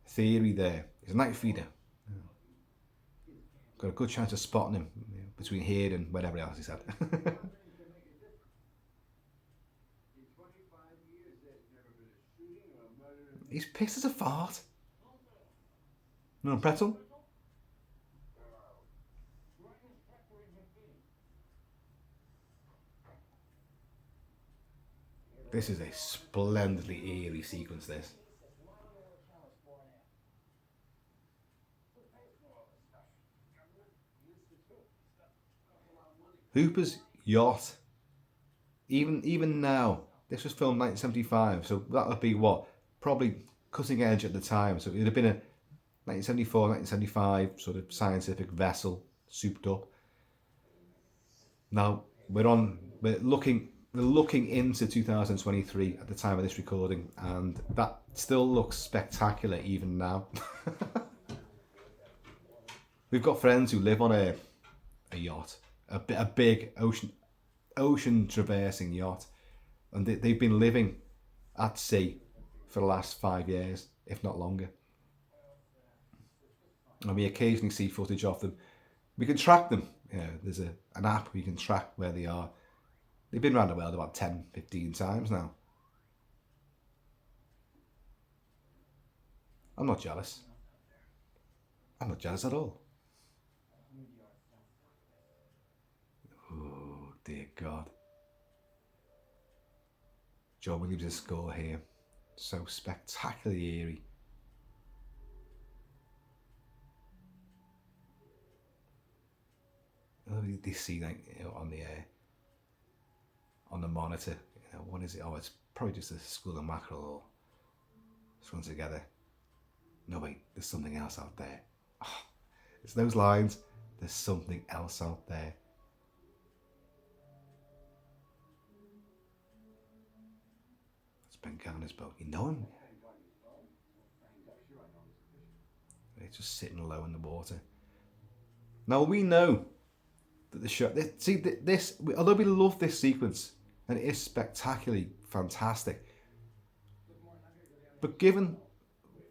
theory there. He's a night feeder. Got a good chance of spotting him between here and whatever else he said. He's pissed as a fart. No pretzel? This is a splendidly eerie sequence, this. Hooper's yacht. Even now, this was filmed 1975, so that would be what? Probably cutting edge at the time. So it would have been a 1974, 1975 sort of scientific vessel, souped up. Now we're looking into 2023 at the time of this recording, and that still looks spectacular even now. We've got friends who live on a yacht, a big ocean traversing yacht, and they've been living at sea for the last 5 years, if not longer. And we occasionally see footage of them. We can track them. There's an app where you can track where they are. They've been around the world about 10, 15 times now. I'm not jealous. I'm not jealous at all. Oh, dear God. John Williams' score here. So spectacularly eerie. They see on the monitor, what is it? Oh, it's probably just a school of mackerel or thrown together. No, wait, there's something else out there. Oh, it's those lines. There's something else out there. It's Ben Garner's boat. You know him? It's just sitting low in the water. Now we know that the show. See this. Although we love this sequence and it is spectacularly fantastic, but given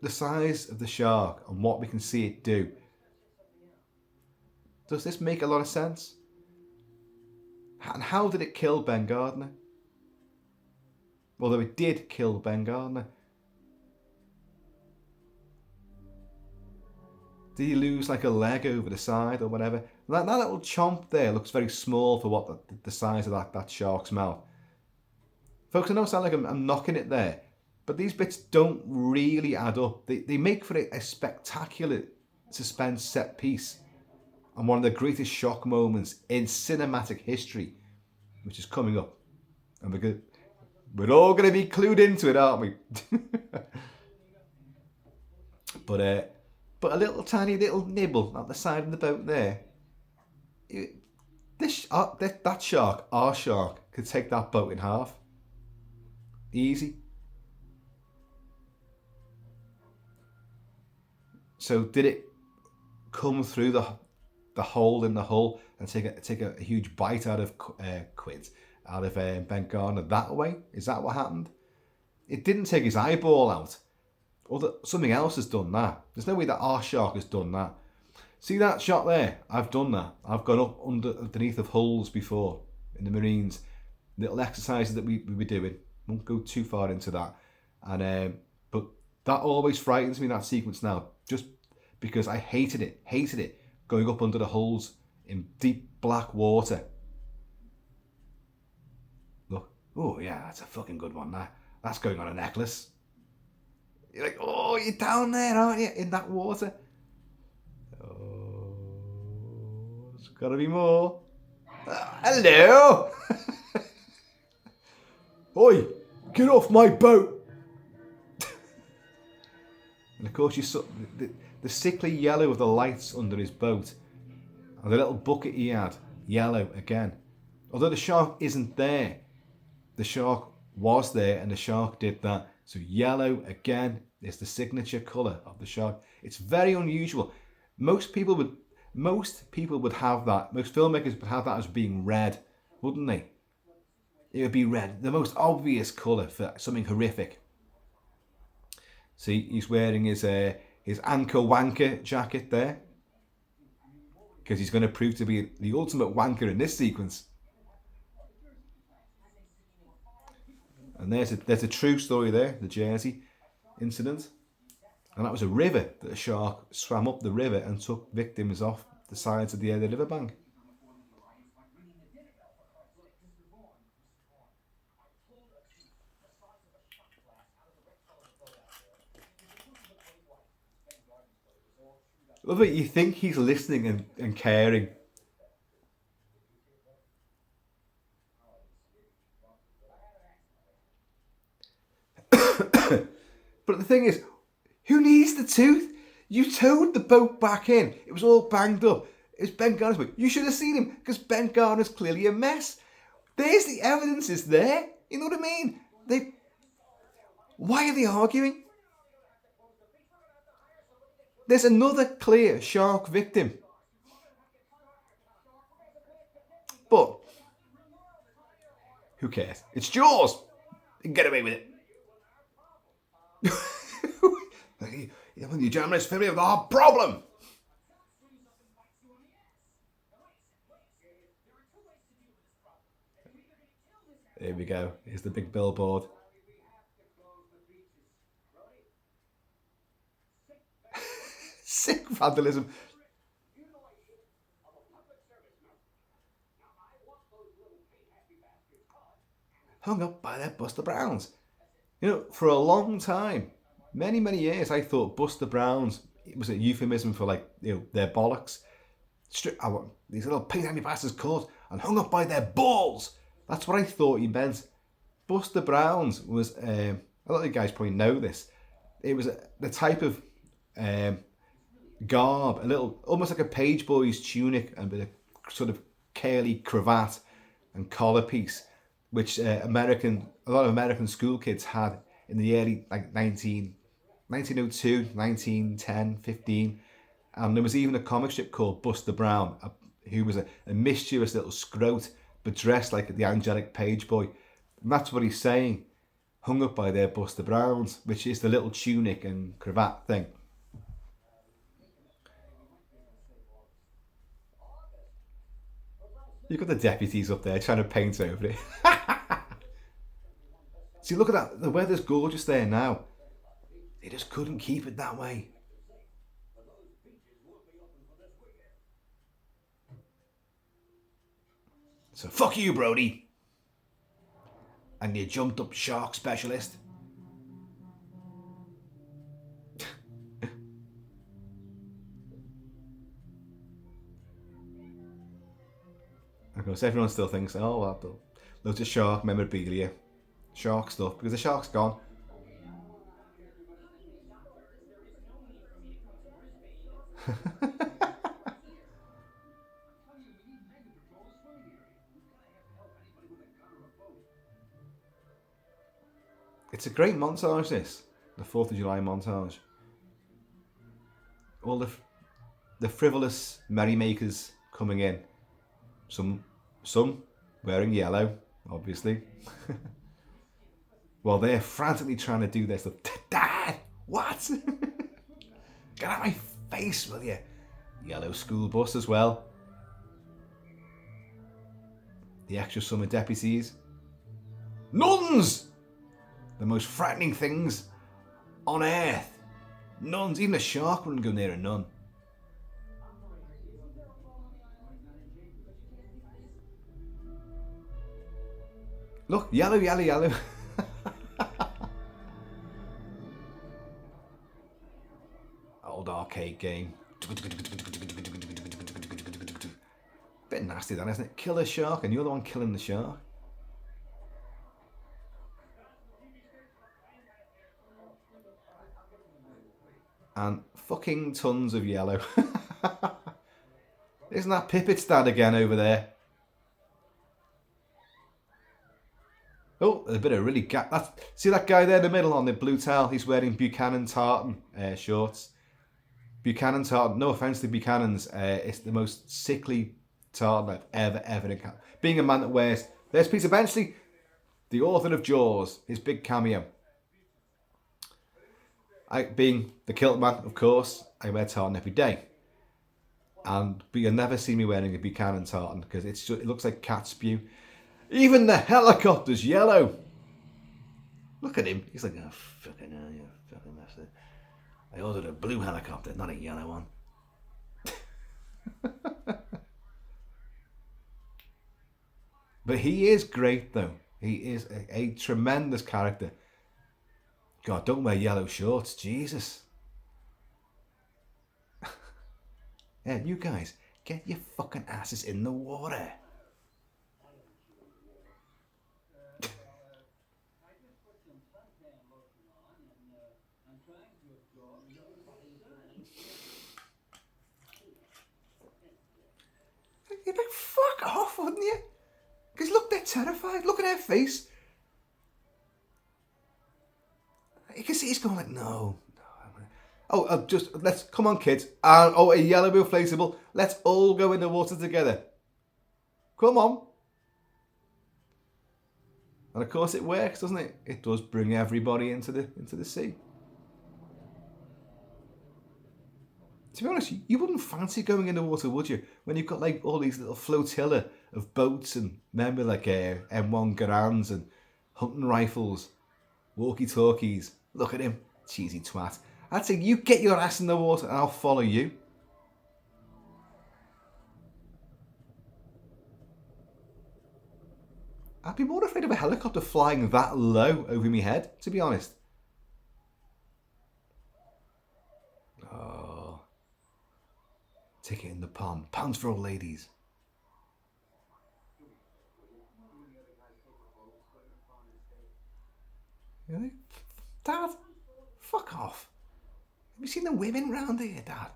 the size of the shark and what we can see it do, does this make a lot of sense? And how did it kill Ben Gardner? Although it did kill Ben Gardner. Did he lose like a leg over the side or whatever? That little chomp there looks very small for what the size of that shark's mouth. Folks, I know it sounds like I'm knocking it there, but these bits don't really add up. They make for a spectacular suspense set piece and one of the greatest shock moments in cinematic history, which is coming up. And we're all going to be clued into it, aren't we? But a little tiny little nibble at the side of the boat there. That shark, our shark, could take that boat in half. Easy. So did it come through the hole in the hull and take a huge bite out of Ben Gardner that way? Is that what happened? It didn't take his eyeball out. Or something else has done that. There's no way that our shark has done that. See that shot there? I've done that. I've gone up underneath of hulls before in the Marines. Little exercises that we were doing. Won't go too far into that. But that always frightens me, that sequence now. Just because I hated it. Going up under the hulls in deep black water. Look. Oh yeah, that's a fucking good one. That's going on a necklace. You're like, oh, you're down there, aren't you? In that water. Oh, there's got to be more. Hello. Oi, get off my boat. And of course, you saw the sickly yellow of the lights under his boat. And the little bucket he had, yellow again. Although the shark isn't there, the shark was there and the shark did that So yellow, again, is the signature colour of the shark. It's very unusual. Most people would have that. Most filmmakers would have that as being red, wouldn't they? It would be red, the most obvious colour for something horrific. See, he's wearing his anchor wanker jacket there, because he's going to prove to be the ultimate wanker in this sequence. And there's a true story there, the Jersey incident. And that was a river that a shark swam up the river and took victims off the sides of the riverbank. Love it, you think he's listening and caring. But the thing is, who needs the tooth? You towed the boat back in. It was all banged up. It was Ben Garner's boat. You should have seen him, because Ben Garner's clearly a mess. There's the evidence is there. You know what I mean? Why are they arguing? There's another clear shark victim. But who cares? It's Jaws. You can get away with it. You gentlemen is familiar with our problem. There we go. Here's the big billboard. Sick vandalism. Hung up by their Buster Browns. You know, for a long time, many, many years, I thought Buster Browns, it was a euphemism for, like, you know, their bollocks. These little pig-handed bastards caught and hung up by their balls. That's what I thought he meant. Buster Browns was, a lot of you guys probably know this, it was the type of garb, a little, almost like a page boy's tunic and with a sort of curly cravat and collar piece, which a lot of American school kids had in the early, like, 1902, 1910, 15. And there was even a comic strip called Buster Brown, who was a mischievous little scrote, but dressed like the angelic page boy. And that's what he's saying. Hung up by their Buster Browns, which is the little tunic and cravat thing. You've got the deputies up there trying to paint over it. See, look at that. The weather's gorgeous there now. They just couldn't keep it that way. So fuck you, Brody. And you jumped up shark specialist. Of course, everyone still thinks, oh, well, loads of shark memorabilia, shark stuff, because the shark's gone. It's a great montage, this. The 4th of July montage. All the frivolous merrymakers coming in. Some wearing yellow, obviously. While they're frantically trying to do their stuff. Dad! What? Get out of my face, will you? Yellow school bus as well. The extra summer deputies. Nuns! The most frightening things on earth. Nuns. Even a shark wouldn't go near a nun. Look, yellow, yellow, yellow. Old arcade game. Bit nasty then, isn't it? Kill a shark and you're the one killing the shark. And fucking tons of yellow. Isn't that Pipit's dad again over there? Oh, a bit of really see that guy there in the middle on the blue towel? He's wearing Buchanan tartan shorts. Buchanan tartan. No offense to Buchanan's, it's the most sickly tartan I've ever encountered. Being a man that wears. There's Peter Benchley, the author of Jaws, his big cameo. Being the Kilt-Man, of course, I wear tartan every day. But you'll never see me wearing a Buchanan tartan because it looks like cat spew. Even the helicopter's yellow. Look at him. He's like, oh, fucking hell, you fucking bastard. I ordered a blue helicopter, not a yellow one. But he is great, though. He is a tremendous character. God, don't wear yellow shorts, Jesus. Yeah, you guys, get your fucking asses in the water. You'd be like, fuck off, wouldn't you? Because look, they're terrified. Look at her face. You can see he's going like, no. Let's, come on, kids. A yellow inflatable. Let's all go in the water together. Come on. And of course it works, doesn't it? It does bring everybody into the sea. To be honest, you wouldn't fancy going in the water, would you? When you've got like all these little flotilla of boats and men with like M1 Garands and hunting rifles, walkie-talkies. Look at him, cheesy twat. I'd say you get your ass in the water and I'll follow you. I'd be more afraid of a helicopter flying that low over my head, to be honest. Oh. Ticket in the pond. Pounds for old ladies. Really? Dad, fuck off. Have you seen the women round here, Dad?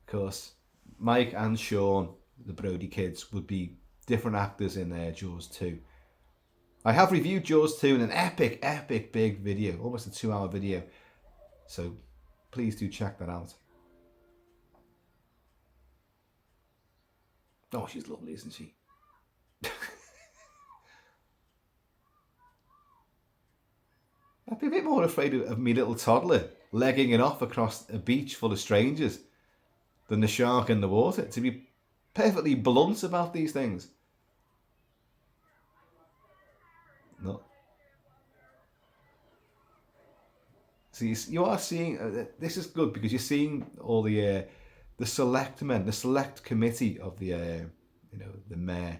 Of course, Mike and Sean, the Brody kids, would be different actors in Jaws 2. I have reviewed Jaws 2 in an epic big video, almost a 2-hour video. So please do check that out. Oh, she's lovely, isn't she? I'd be a bit more afraid of me little toddler legging it off across a beach full of strangers than the shark in the water, to be perfectly blunt about these things. No. See, you are seeing, this is good because you're seeing all the select men, the select committee of the mayor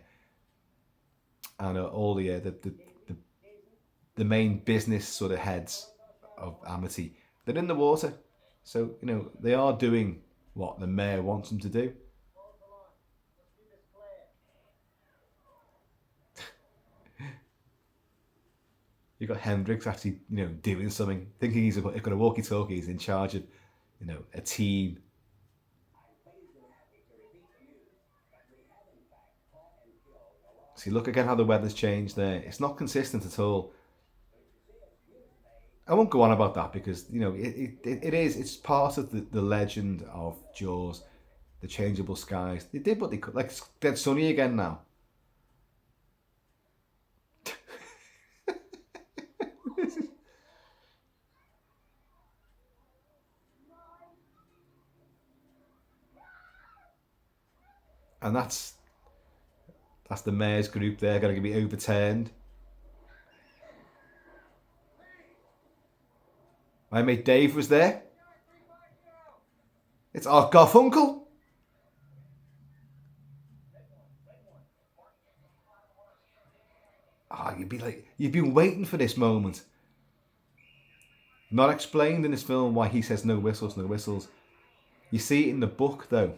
and all the main business sort of heads of Amity. They're in the water. So, they are doing what the mayor wants them to do. You've got Hendrix actually, doing something, thinking he's got a walkie-talkie, he's in charge of, a team. See, look again how the weather's changed there. It's not consistent at all. I won't go on about that because, it's part of the legend of Jaws, the changeable skies. They did what they could. Like, it's dead sunny again now. And that's the mayor's group there going to be overturned. My mate Dave was there. It's Art Garfunkel. You've been waiting for this moment. Not explained in this film why he says no whistles, no whistles. You see it in the book though.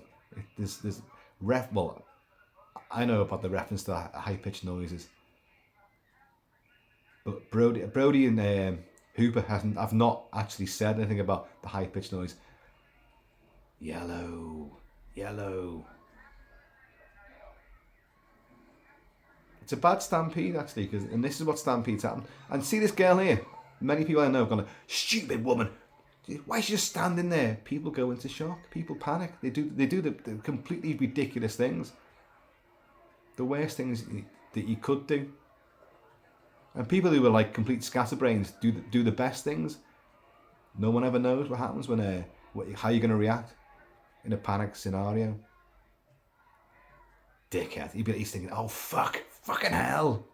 There's I know about the reference to high-pitched noises. But Brody and Hooper have not actually said anything about the high-pitched noise. Yellow. It's a bad stampede, actually, and this is what stampedes happen. And see this girl here? Many people I know have gone, stupid woman. Why is she just standing there? People go into shock. People panic. They do the completely ridiculous things. The worst things that you could do. And people who are like complete scatterbrains do the best things. No one ever knows what happens when how you're going to react in a panic scenario. Dickhead. He's thinking, oh fucking hell.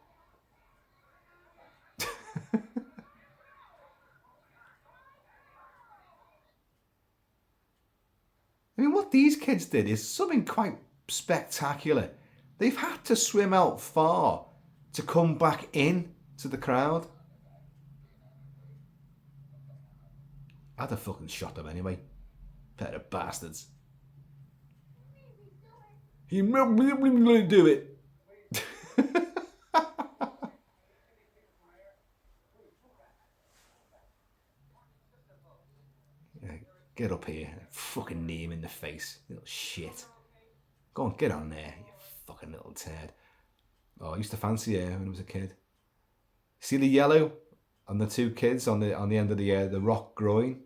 I mean, what these kids did is something quite spectacular. They've had to swim out far to come back in to the crowd. I'd have fucking shot them anyway. Pair of bastards. He really do it. Get up here. Fucking knee him in the face. Little shit. Go on, get on there, you fucking little turd. Oh, I used to fancy her when I was a kid. See the yellow on the two kids on the end of the rock groin?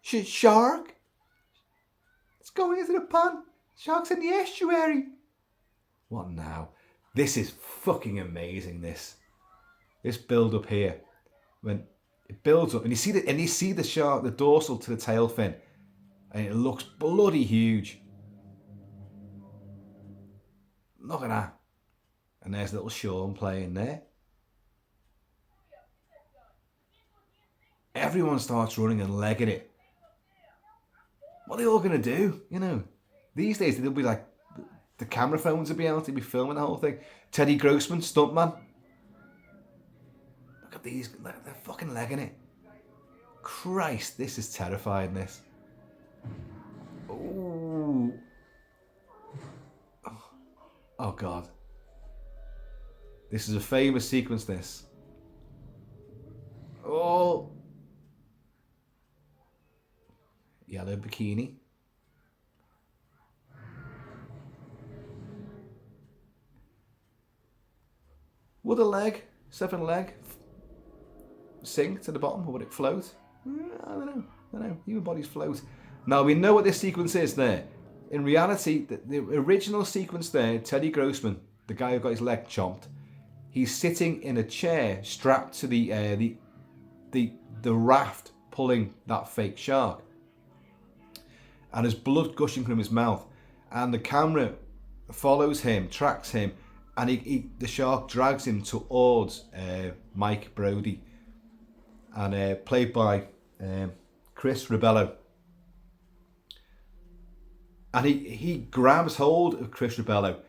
Shark? It's going into the pond. Shark's in the estuary. What now? This is fucking amazing, this build up here. When it builds up and you see the shark, the dorsal to the tail fin, and it looks bloody huge. Look at that. And there's little Sean playing there. Everyone starts running and legging it. What are they all going to do? You know, these days they'll be like, the camera phones will be out, they'll be filming the whole thing. Teddy Grossman, stuntman. Look at these, they're fucking legging it. Christ, this is terrifying, this. Ooh. Oh God. This is a famous sequence, this. Oh. Yellow bikini. Would a leg, seven leg, sink to the bottom, or would it float? I don't know. Human bodies float. Now we know what this sequence is there. In reality, the original sequence there, Teddy Grossman, the guy who got his leg chomped, he's sitting in a chair strapped to the raft pulling that fake shark. And there's blood gushing from his mouth. And the camera follows him, tracks him, and the shark drags him towards Mike Brody. And played by Chris Ribello. And he grabs hold of Chris Ribello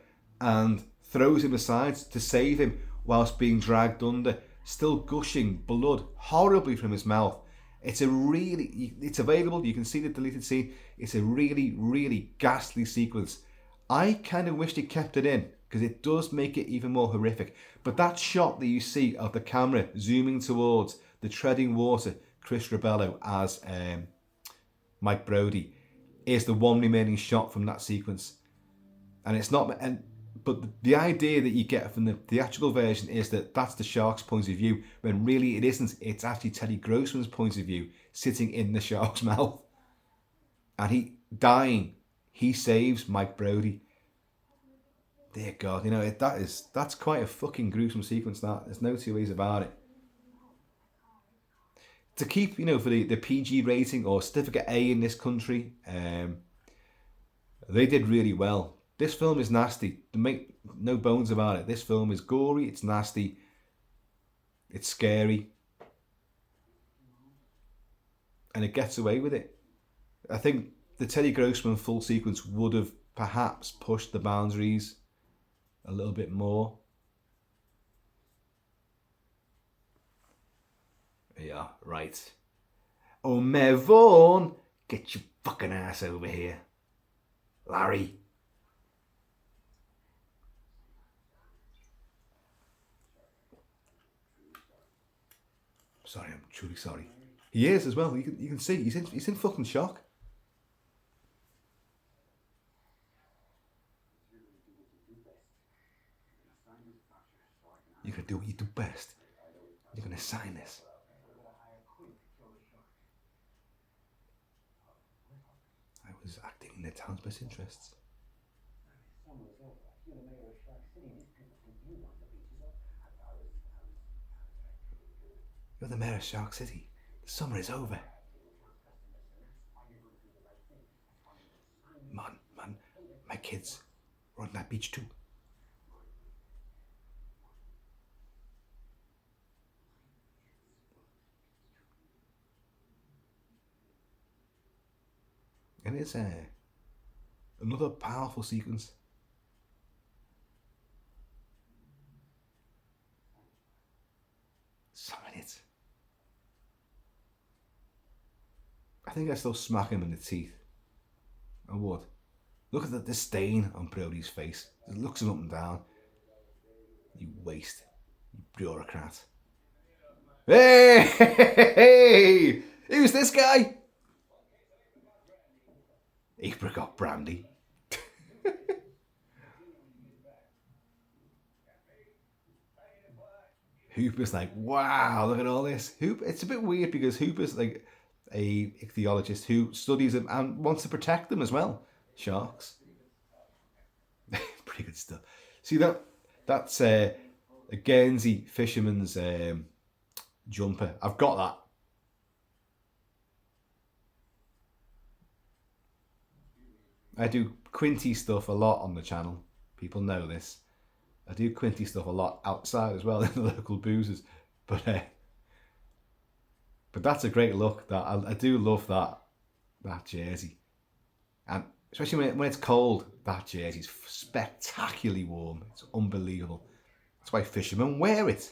and throws him aside to save him whilst being dragged under, still gushing blood horribly from his mouth. It's available, you can see the deleted scene. It's a really, really ghastly sequence. I kind of wish they kept it in, because it does make it even more horrific. But that shot that you see of the camera zooming towards the treading water, Chris Ribello as Mike Brody, is the one remaining shot from that sequence. And it's not, but the idea that you get from the theatrical version is that that's the shark's point of view, when really it isn't. It's actually Teddy Grossman's point of view, sitting in the shark's mouth. And he saves Mike Brody. Dear God, you know, that's quite a fucking gruesome sequence, that. There's no two ways about it. To keep, you know, for the PG rating or certificate A in this country, they did really well. This film is nasty. Make no bones about it. This film is gory, it's nasty, it's scary, and it gets away with it. I think the Teddy Grossman full sequence would have perhaps pushed the boundaries a little bit more. Yeah, right. Oh, Mevon, get your fucking ass over here. Larry. Sorry, I'm truly sorry. He is as well. You can see he's in fucking shock. You're going to do what you do best. You're going to sign this. I was acting in the town's best interests. You're the mayor of Shark City. The summer is over. Man, my kids are on that beach too. And it's another powerful sequence. Some minutes. I think I still smack him in the teeth. I would. Look at the disdain on Brody's face. He looks him up and down. You waste. You bureaucrat. Hey! Who's this guy? Apricot brandy. Hooper's like, wow, look at all this. It's a bit weird because Hooper's like a ichthyologist who studies them and wants to protect them as well. Sharks. Pretty good stuff. See that's a Guernsey fisherman's jumper. I've got that. I do Quinty stuff a lot on the channel. People know this. I do Quinty stuff a lot outside as well in the local boozers. But that's a great look. That I do love that jersey. And especially when it's cold, that jersey's spectacularly warm. It's unbelievable. That's why fishermen wear it.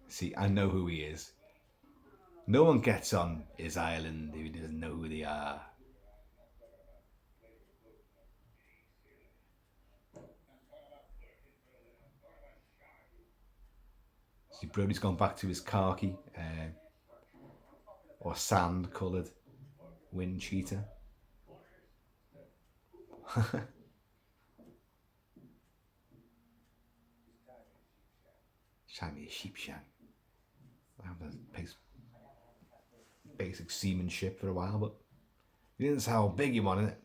See, I know who he is. No one gets on his island who doesn't know who they are. See, Brody's gone back to his khaki or sand-coloured wind cheetah. Show me a sheep shank. I have a basic seamanship for a while, but he didn't say how big he wanted it.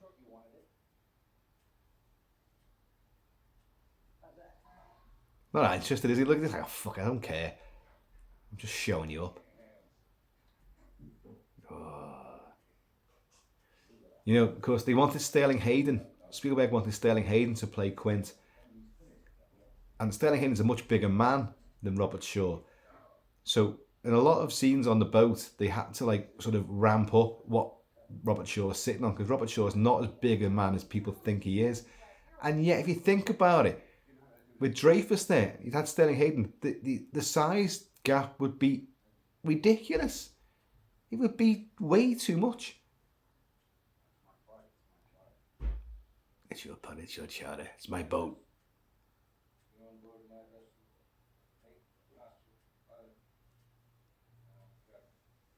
Not interested, is he? Look at this, like, oh, fuck, I don't care. I'm just showing you up. Oh. You know, of course, they wanted Sterling Hayden. Spielberg wanted Sterling Hayden to play Quint. And Sterling Hayden's a much bigger man than Robert Shaw. So in a lot of scenes on the boat, they had to like sort of ramp up what Robert Shaw is sitting on, because Robert Shaw is not as big a man as people think he is. And yet, if you think about it, with Dreyfus there, you'd had Sterling Hayden, the size gap would be ridiculous. It would be way too much. It's your punt, it's your charter, it's my boat.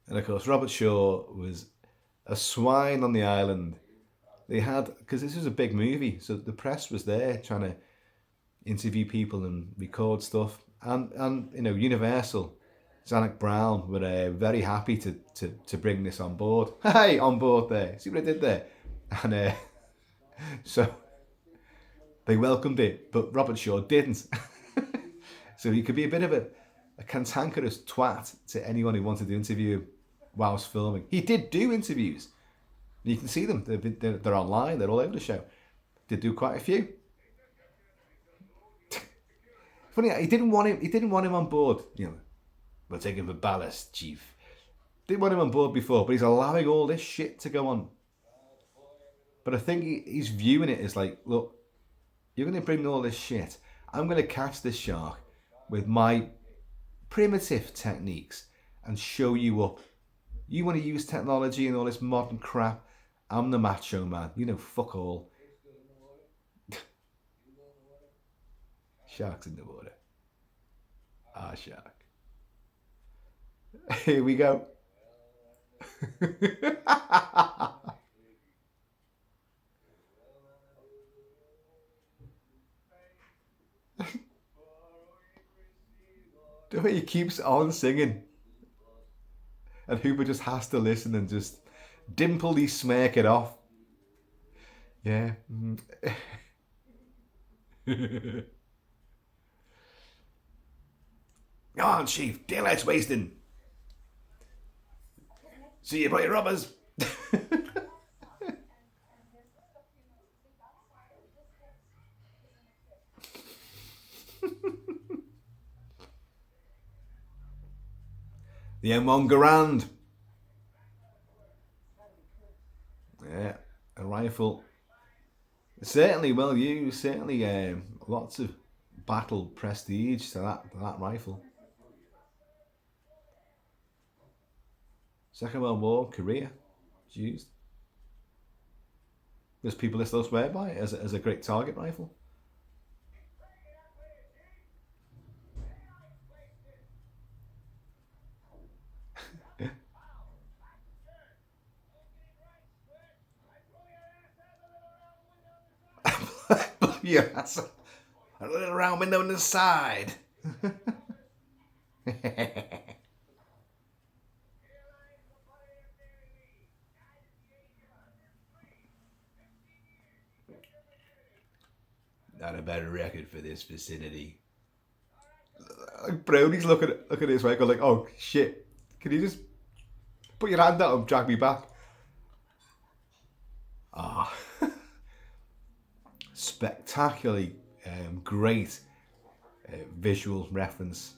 And of course, Robert Shaw was a swine on the island. They had, because this was a big movie, so the press was there trying to interview people and record stuff. And you know, Universal, Zanuck Brown were very happy to bring this on board. Hey, on board there. See what I did there? And so they welcomed it, but Robert Shaw didn't. So he could be a bit of a cantankerous twat to anyone who wanted to interview him whilst filming. He did do interviews. You can see them. They're online. They're all over the show. Did do quite a few. Funny, he didn't want him on board. You know, we'll take him for ballast, chief. Didn't want him on board before, but he's allowing all this shit to go on. But I think he's viewing it as like, look, you're going to bring all this shit. I'm going to catch this shark with my primitive techniques and show you up. You want to use technology and all this modern crap. I'm the macho man. You know, fuck all. Sharks in the water. Ah, shark. Here we go. The way he keeps on singing. And Hooper just has to listen and just dimply smirk it off. Yeah. Come on, Chief. Daylight's wasting. See you, brought your rubbers. The M1 Garand. Yeah, a rifle. Certainly well used. Certainly lots of battle prestige to that rifle. Second World War, Korea, it's used. There's people that still swear by it as a great target rifle. Yes. A little round window on the side. Not a bad record for this vicinity. Brownie's looking at his record like, oh shit, can you just put your hand out and drag me back? Ah. Spectacularly great visual reference.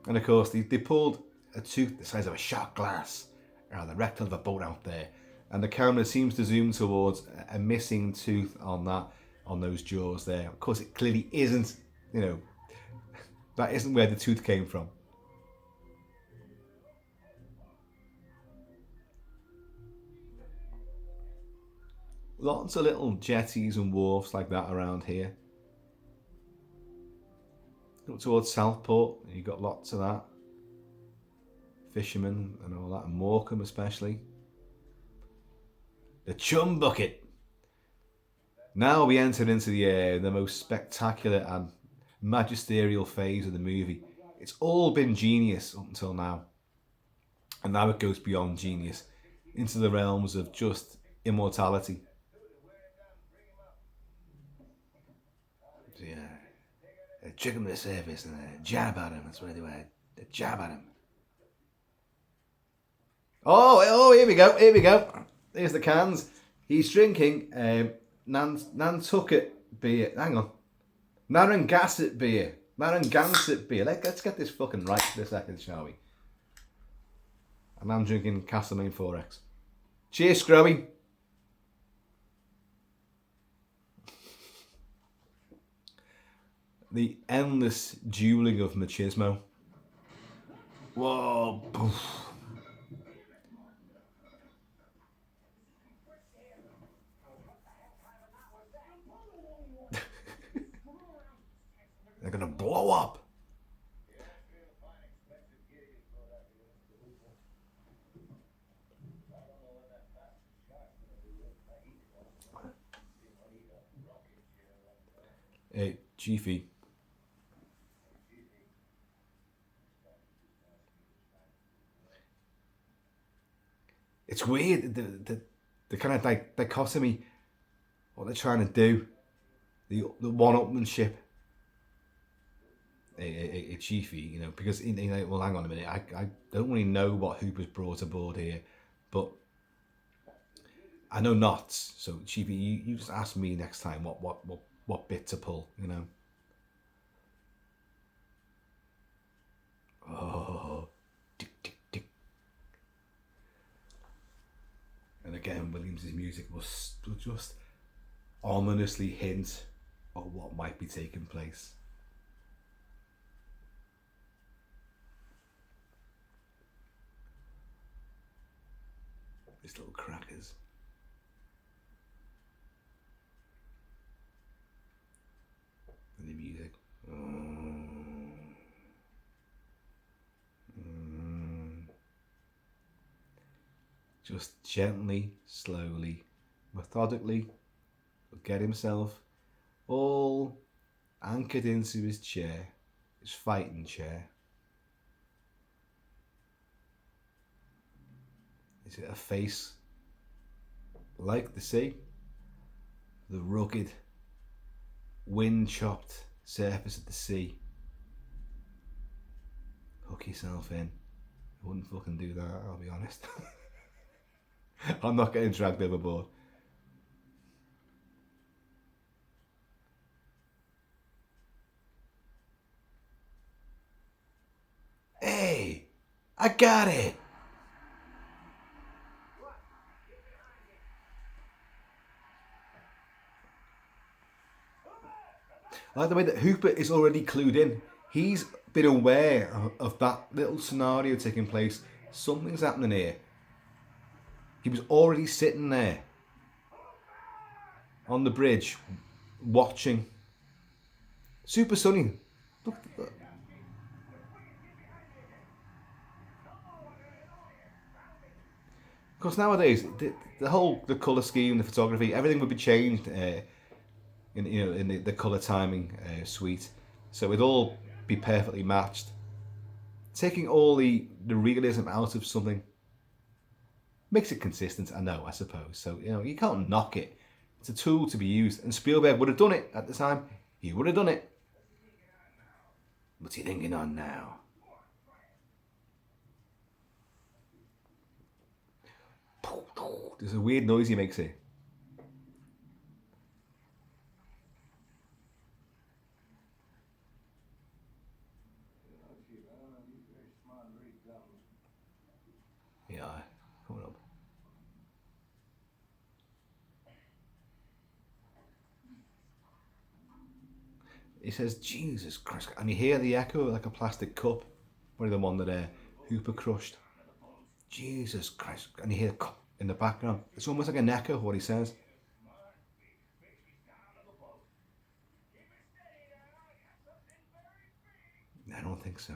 And of course, they pulled a tooth the size of a shot glass out of the rectal of a boat out there, and the camera seems to zoom towards a missing tooth on those jaws there. Of course, it clearly isn't. That isn't where the tooth came from. Lots of little jetties and wharfs like that around here. Up towards Southport, you got lots of that. Fishermen and all that, and Morecambe especially. The Chum Bucket. Now we enter into the most spectacular and magisterial phase of the movie. It's all been genius up until now. And now it goes beyond genius into the realms of just immortality. So, yeah, check him to the surface and jab at him. That's what I do. A jab at him. Oh, here we go. Here's the cans. He's drinking Nantucket beer. Hang on. Narragansett beer. Let's get this fucking right for a second, shall we? And I'm drinking Castlemaine 4X. Cheers, Scrowy. The endless dueling of machismo. Whoa. They're gonna blow up. Hey, Chiefy. It's weird, the kind of dichotomy, what they're trying to do, the one-upmanship. A Chiefy, because well, hang on a minute, I don't really know what Hooper's brought aboard here, but I know knots. So Chiefy, you just ask me next time what bit to pull, Oh, tick tick tick. And again, Williams' music will just ominously hint at what might be taking place. These little crackers. And the music. just gently, slowly, methodically, will get himself all anchored into his chair, his fighting chair. Is it a face like the sea? The rugged, wind-chopped surface of the sea. Hook yourself in. I wouldn't fucking do that, I'll be honest. I'm not getting dragged overboard. Hey, I got it. I like the way that Hooper is already clued in. He's been aware of that little scenario taking place. Something's happening here. He was already sitting there on the bridge, watching. Super Sunny. Look. Of course, nowadays the colour scheme, the photography, everything would be changed in the colour timing suite, so it'd all be perfectly matched. Taking all the realism out of something makes it consistent. I suppose. So you can't knock it. It's a tool to be used, and Spielberg would have done it at the time. He would have done it. What's he thinking on now? There's a weird noise he makes here. Yeah, coming up. He says, Jesus Christ. And you hear the echo like a plastic cup. Probably the one that Hooper crushed. Jesus Christ. And you hear the cup in the background. It's almost like an echo of what he says. I don't think so.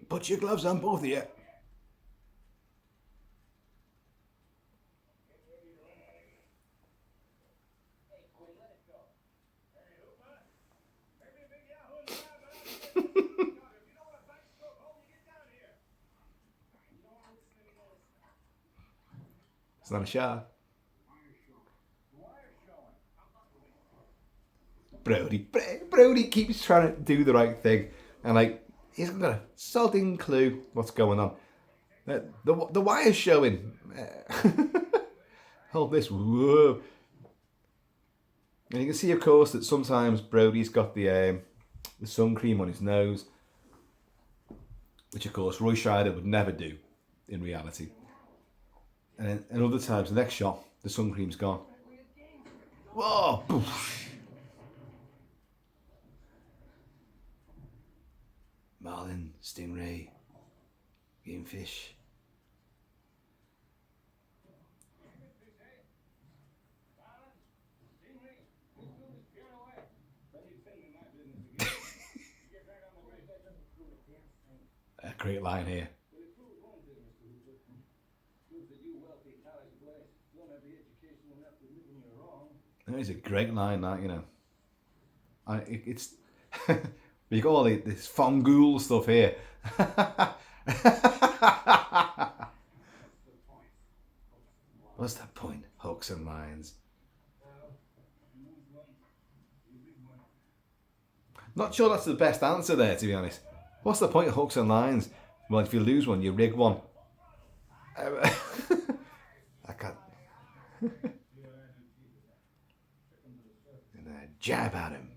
Put your gloves on, both of you. It's not a shot. Brody keeps trying to do the right thing, and he's got a sodding clue what's going on. The wire's showing. Hold this. Whoa. And you can see, of course, that sometimes Brody's got the sun cream on his nose, which, of course, Roy Scheider would never do in reality. And other times, the next shot, the sun cream's gone. Whoa! Poof. Marlin, stingray, gamefish. A great line here. That is a great line, that, it's you got all this Fongool stuff here. What's the point? Hooks and lines. Not sure that's the best answer there, to be honest. What's the point of hooks and lines? Well, if you lose one, you rig one. I can't. And jab at him.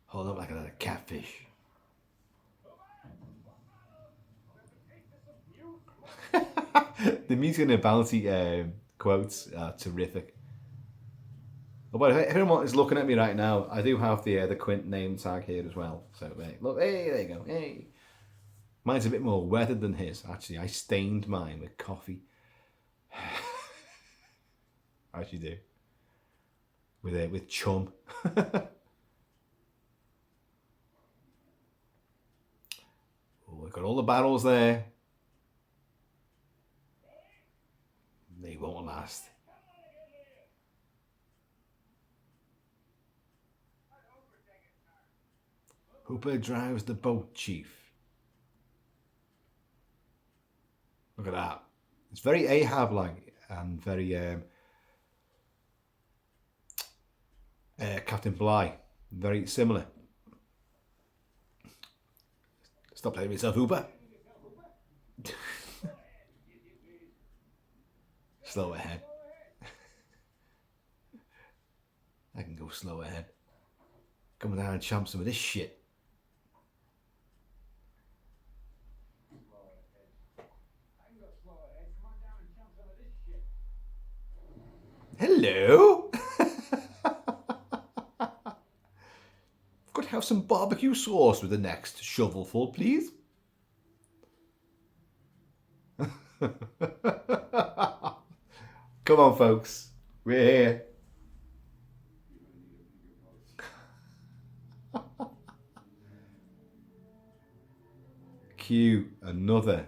Hold up like a catfish. The music and the bounty quotes are terrific. Oh, but if everyone is looking at me right now, I do have the Quint name tag here as well. So look, hey, there you go. Hey, mine's a bit more weathered than his. Actually, I stained mine with coffee. As you do. With chum. got all the barrels there. They won't last. Hooper drives the boat, Chief. Look at that. It's very Ahab-like and very Captain Bligh. Very similar. Stop playing yourself, Hooper. Slow ahead. I can go slow ahead. Come down and champ some of this shit. Hello? Could have some barbecue sauce with the next shovelful, please. Come on, folks. We're here. Cue another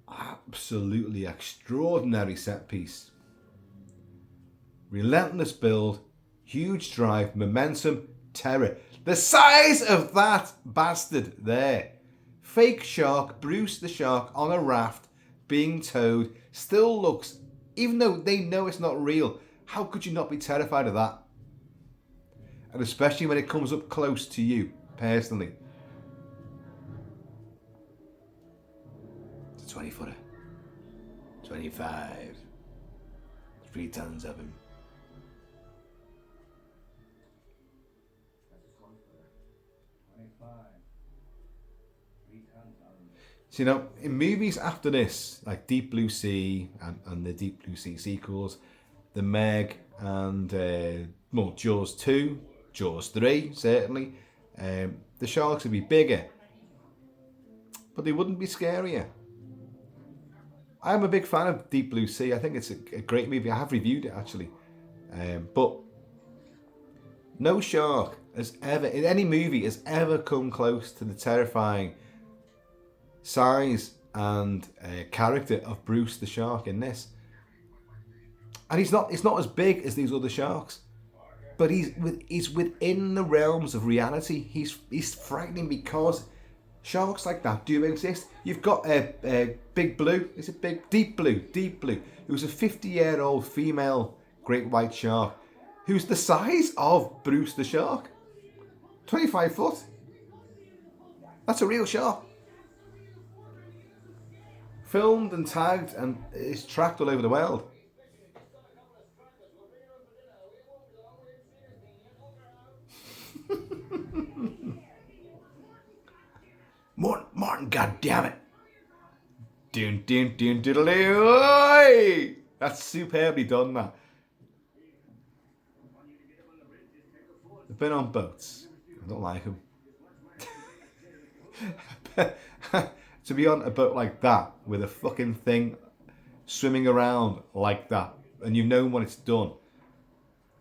absolutely extraordinary set piece. Relentless build, huge drive, momentum, terror. The size of that bastard there. Fake shark, Bruce the shark on a raft being towed, still looks, even though they know it's not real, how could you not be terrified of that? And especially when it comes up close to you, personally. It's a 20-footer. 25. 3 tons of him. So, you know, in movies after this, like Deep Blue Sea and the Deep Blue Sea sequels, The Meg and, Jaws 2, Jaws 3, certainly, the sharks would be bigger, but they wouldn't be scarier. I'm a big fan of Deep Blue Sea. I think it's a great movie. I have reviewed it, actually. But no shark has ever, in any movie, has ever come close to the terrifying size and character of Bruce the shark in this. And he's not as big as these other sharks, but he's within the realms of reality. He's frightening because sharks like that do exist. You've got Big Blue. Is it Deep Blue, who's a 50-year-old female great white shark who's the size of Bruce the shark. 25 foot. That's a real shark. Filmed and tagged and is tracked all over the world. Martin, goddammit. Dun dun dun diddle-doo. That's superbly done, that. I've been on boats. I don't like them. To be on a boat like that with a fucking thing swimming around like that, and you've known what it's done,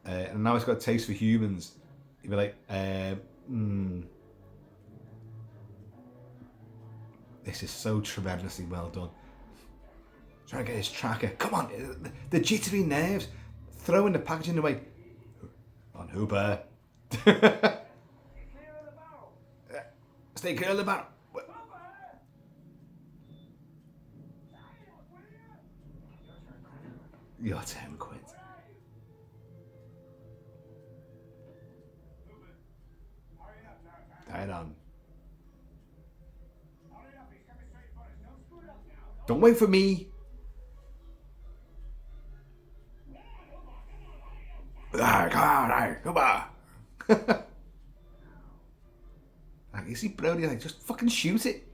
and now it's got a taste for humans, you'd be like, this is so tremendously well done. Trying to get his tracker. Come on, the jittery nerves. Throwing the packaging away. On Hooper. Stay clear of the barrel. You're 10 quid. Tie it on. Don't wait for me. Come on. Like, you see Brody, like, just fucking shoot it.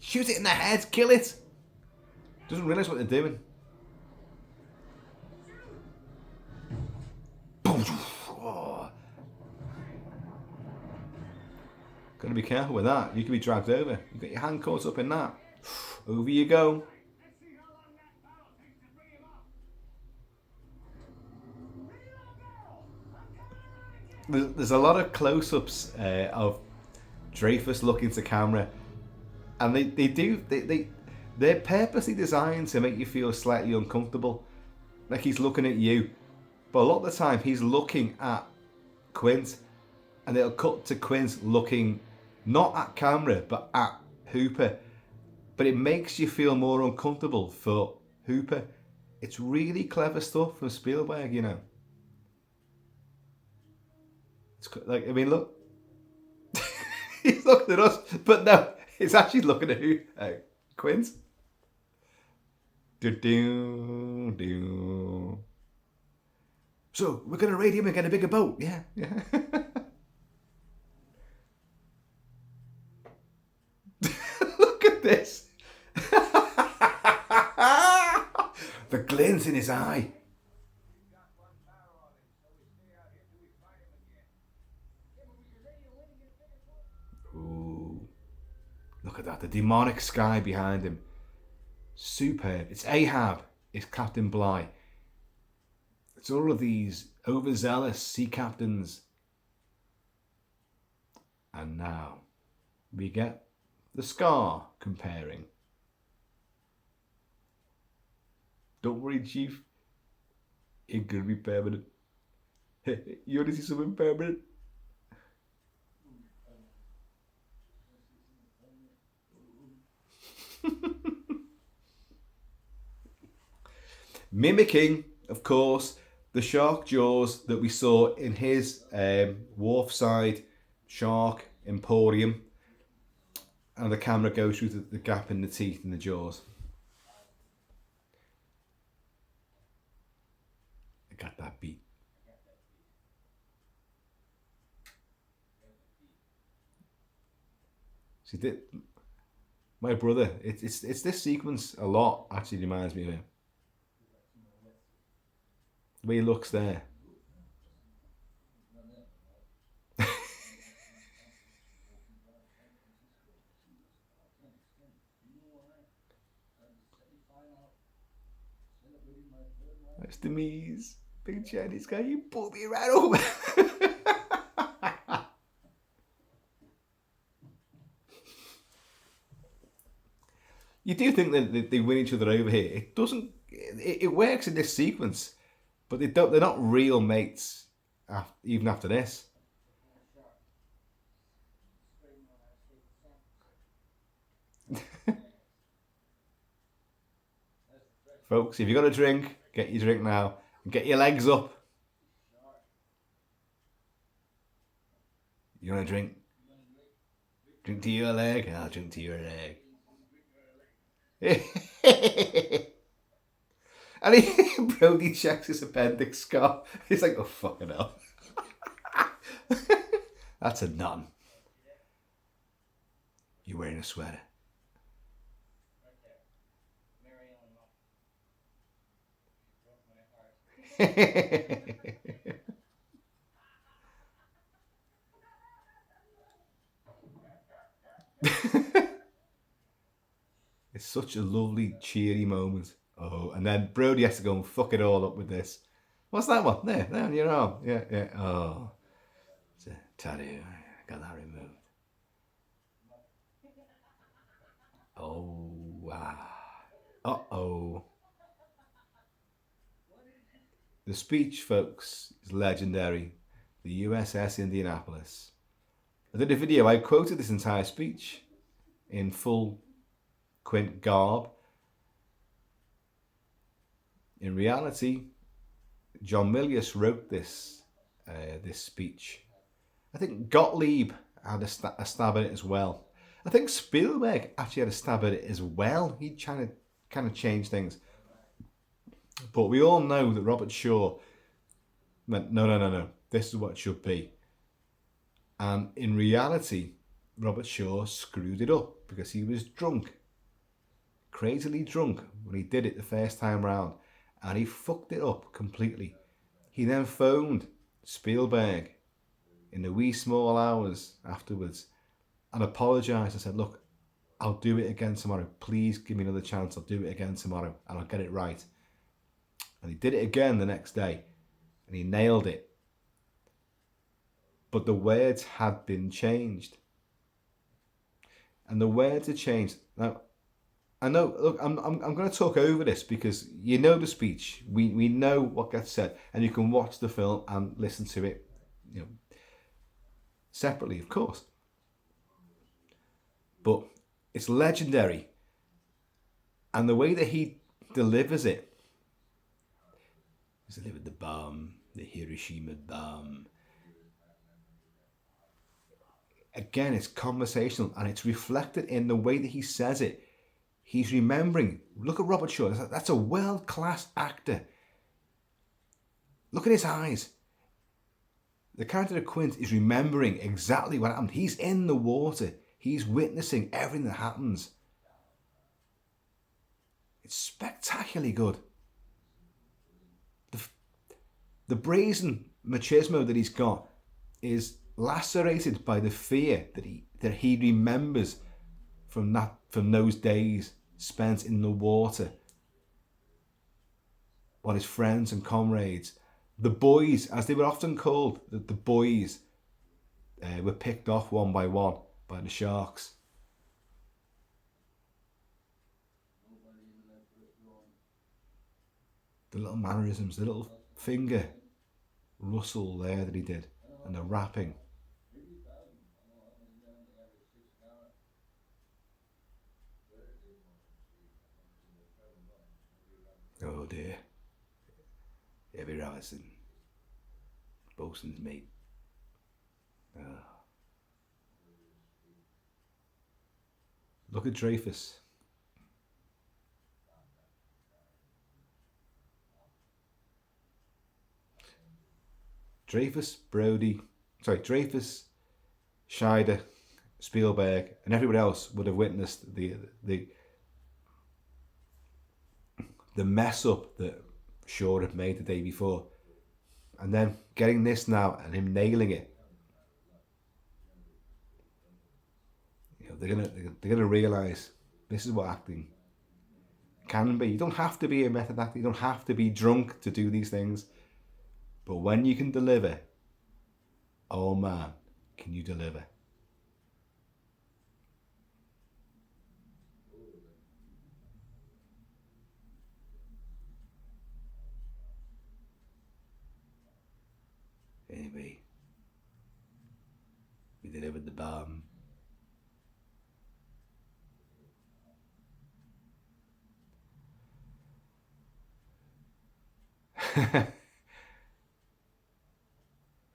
Shoot it in the head. Kill it. Doesn't realise what they're doing. Oh. Gotta be careful with that. You can be dragged over. You got your hand caught up in that. Over you go. There's a lot of close-ups of Dreyfus looking to camera, And they're purposely designed to make you feel slightly uncomfortable. Like he's looking at you. But a lot of the time he's looking at Quint. And it'll cut to Quint looking not at camera, but at Hooper. But it makes you feel more uncomfortable for Hooper. It's really clever stuff from Spielberg, you know. It's like, I mean, look. He's looking at us, but no, he's actually looking at who? Quint. Do. So, we're going to raid him and get a bigger boat. Yeah. Look at this. The glint in his eye. Ooh. Look at that. The demonic sky behind him. Superb. It's Ahab. It's Captain Bligh. It's all of these overzealous sea captains. And now we get the Scar comparing. Don't worry, Chief. It could be permanent. You want to see something permanent? Mimicking, of course, the shark jaws that we saw in his wharfside shark emporium. And the camera goes through the gap in the teeth and the jaws. I got that beat. See, my brother, it's this sequence a lot actually reminds me of him. The way he looks there. Nice to meet big Chinese guy. You pulled me right over. You do think that they win each other over here. It doesn't. It works in this sequence. But they're not real mates even after this. Folks, if you've got a drink, get your drink now. And get your legs up. You want a drink? Drink to your leg? I'll drink to your leg. And Brody checks his appendix scar. He's like, oh, fucking hell. That's a nun. You're wearing a sweater. It's such a lovely, cheery moment. Oh, and then Brody has to go and fuck it all up with this. What's that one? There on your arm. Yeah. Oh, it's a tattoo. I got that removed. Oh, wow. Uh-oh. The speech, folks, is legendary. The USS Indianapolis. I did a video. I quoted this entire speech in full Quint garb. In reality, John Milius wrote this speech. I think Gottlieb had a stab at it as well. I think Spielberg actually had a stab at it as well. He kind of changed things. But we all know that Robert Shaw went, no, this is what it should be. And in reality, Robert Shaw screwed it up because he was drunk. Crazily drunk when he did it the first time round. And he fucked it up completely. He then phoned Spielberg in the wee small hours afterwards and apologised and said, look, I'll do it again tomorrow. Please give me another chance. I'll do it again tomorrow and I'll get it right. And he did it again the next day and he nailed it. But the words had been changed. and the words are changed. Now, I know. Look, I'm going to talk over this because you know the speech. We know what gets said, and you can watch the film and listen to it, separately, of course. But it's legendary, and the way that he delivers it. He's delivered the bomb, the Hiroshima bomb. Again, it's conversational, and it's reflected in the way that he says it. He's remembering. Look at Robert Shaw. That's a world-class actor. Look at his eyes. The character of Quint is remembering exactly what happened. He's in the water. He's witnessing everything that happens. It's spectacularly good. The brazen machismo that he's got is lacerated by the fear that he remembers from those days spent in the water. While his friends and comrades, the boys, as they were often called, the boys, were picked off one by one by the sharks. The little mannerisms, the little finger rustle there that he did, and the rapping. Oh dear. Every Robinson. Bosun's mate. Oh. Look at Dreyfus. Dreyfus, Scheider, Spielberg, and everyone else would have witnessed the mess up that Shaw had made the day before, and then getting this now and him nailing it. They're gonna realise this is what acting can be. You don't have to be a method actor. You don't have to be drunk to do these things. But when you can deliver, oh man, can you deliver? Anyway, we delivered the bomb.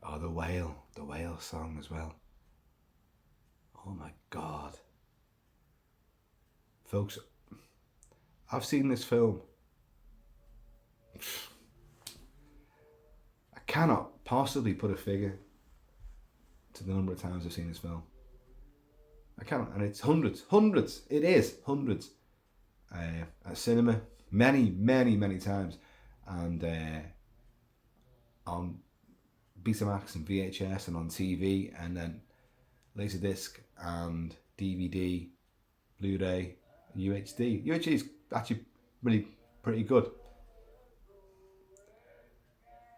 Oh, the whale song as well. Oh my God. Folks, I've seen this film. I cannot possibly put a figure to the number of times I've seen this film. I cannot, and it's hundreds. It is hundreds. At cinema, many times, and on Betamax and VHS and on TV, and then Laserdisc and DVD, Blu-ray, UHD. UHD is actually really pretty good.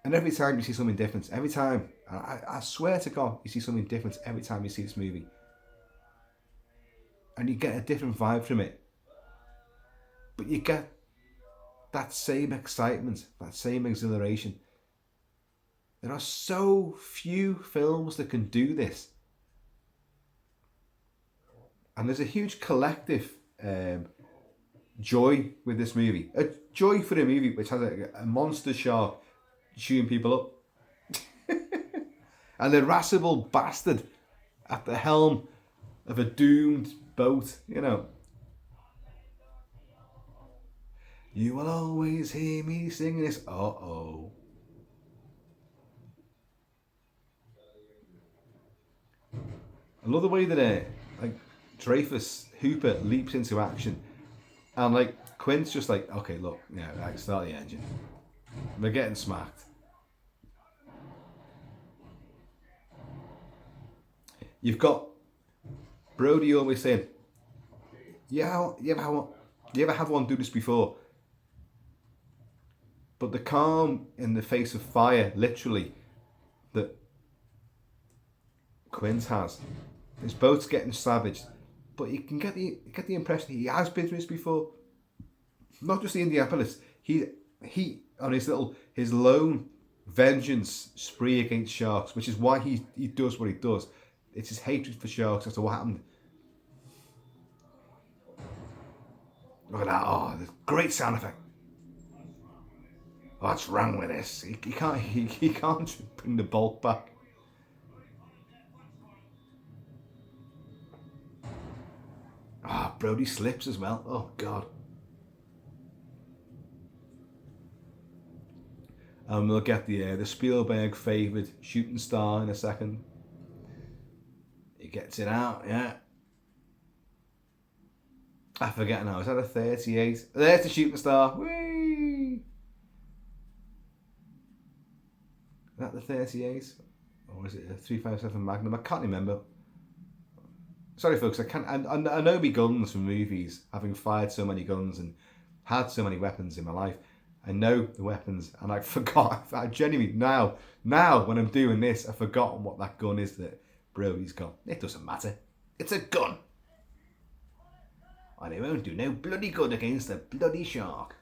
And every time you see something different, every time, I swear to God, you see something different every time you see this movie. And you get a different vibe from it. But you get that same excitement, that same exhilaration. There are so few films that can do this. And there's a huge collective joy with this movie. A joy for a movie which has a monster shark chewing people up. And the irascible bastard at the helm of a doomed boat, you know. You will always hear me singing this. Uh-oh. I love the way that Dreyfus Hooper leaps into action, and Quint's just like, okay, look, start the engine. We're getting smacked. You've got Brody always saying, you ever have one do this before? But the calm in the face of fire, literally, that Quint has. His boat's getting savaged. but you can get the impression he has been through this before. Not just the Indianapolis. He on his lone vengeance spree against sharks, which is why he does what he does. It's his hatred for sharks as to what happened. Look at that! Oh, the great sound effect. What's wrong with this? He can't bring the bolt back. Ah, Brody slips as well. Oh God. And we'll get the Spielberg favoured shooting star in a second. He gets it out, yeah. I forget now. Is that a 38? There's the shooting star. Whee! Is that the 38? Or is it a 357 Magnum? I can't remember. Sorry, folks. I know me guns from movies, having fired so many guns and had so many weapons in my life. I know the weapons, and I forgot. I genuinely now when I'm doing this, I've forgotten what that gun is that Brody's got. It doesn't matter. It's a gun. And it won't do no bloody good against a bloody shark.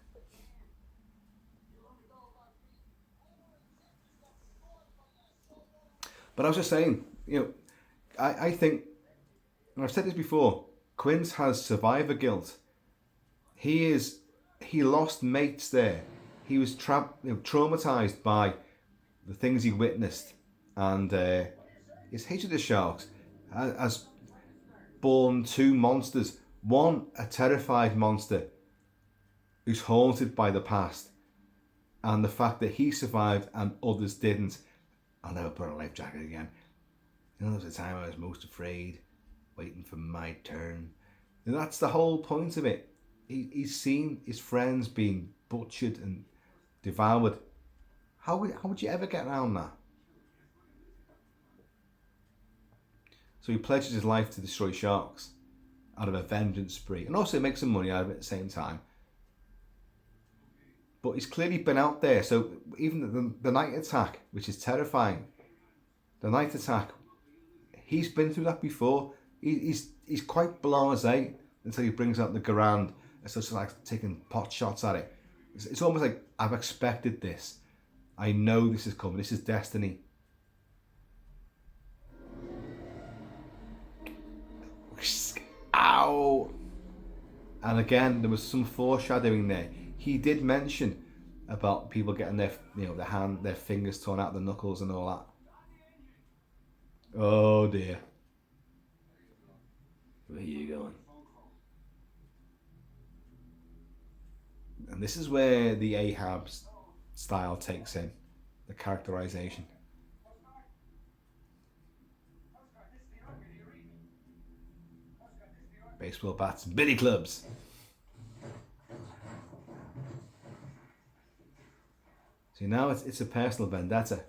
But I was just saying, I think, and I've said this before, Quince has survivor guilt. He lost mates there. He was traumatized by the things he witnessed, and his hatred of sharks has born two monsters. One, a terrified monster who's haunted by the past, and the fact that he survived and others didn't. I'll never put on a life jacket again. There was a time I was most afraid, waiting for my turn. And that's the whole point of it. He's seen his friends being butchered and devoured. How would you ever get around that? So he pledges his life to destroy sharks out of a vengeance spree, and also make some money out of it at the same time. But he's clearly been out there. So even the night attack, which is terrifying, the night attack, he's been through that before. He's quite blasé until he brings out the Garand and starts like taking pot shots at it. It's almost like, I've expected this. I know this is coming. This is destiny. Ow! And again, there was some foreshadowing there. He did mention about people getting their fingers torn out, the knuckles and all that. Oh dear. Where are you going? And this is where the Ahab style takes in, the characterization. Baseball bats and billy clubs. See, now it's a personal vendetta.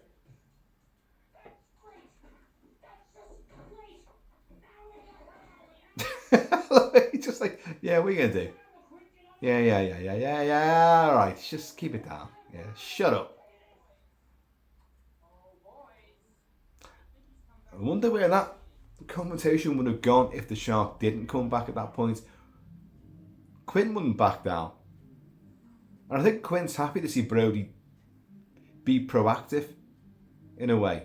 Just like, yeah, what are you gonna do? Yeah. All right, just keep it down. Yeah, shut up. I wonder where that confrontation would have gone if the shark didn't come back at that point. Quinn wouldn't back down. And I think Quinn's happy to see Brody be proactive in a way.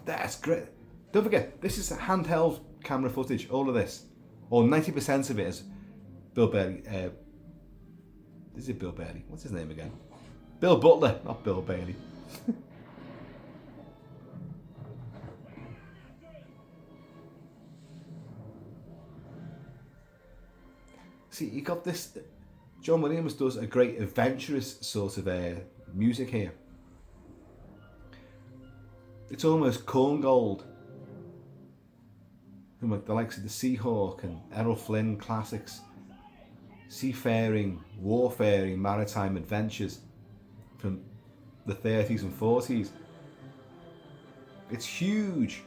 That's great. Don't forget, this is handheld camera footage, all of this. Or 90% of it is Bill Bailey. Is it Bill Bailey? What's his name again? Bill Butler, not Bill Bailey. See, you got this. John Williams does a great adventurous sort of music here. It's almost corn gold. From the likes of the Seahawk and Errol Flynn classics. Seafaring, warfaring, maritime adventures from the 30s and 40s. It's huge,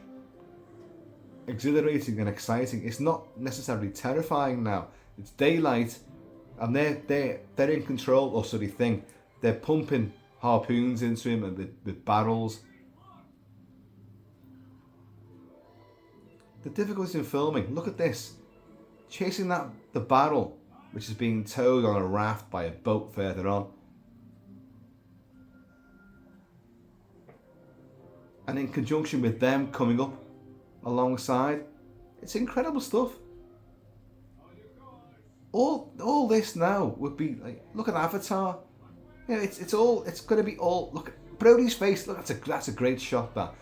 exhilarating and exciting. It's not necessarily terrifying now. It's daylight, and they're in control, or so they think. They're pumping harpoons into him and with barrels. The difficulties in filming. Look at this. Chasing the barrel, which is being towed on a raft by a boat further on. And in conjunction with them coming up alongside. It's incredible stuff. All this now would be like, look at Avatar. You know, it's gonna be all, look at Brody's face. Look, that's a great shot. That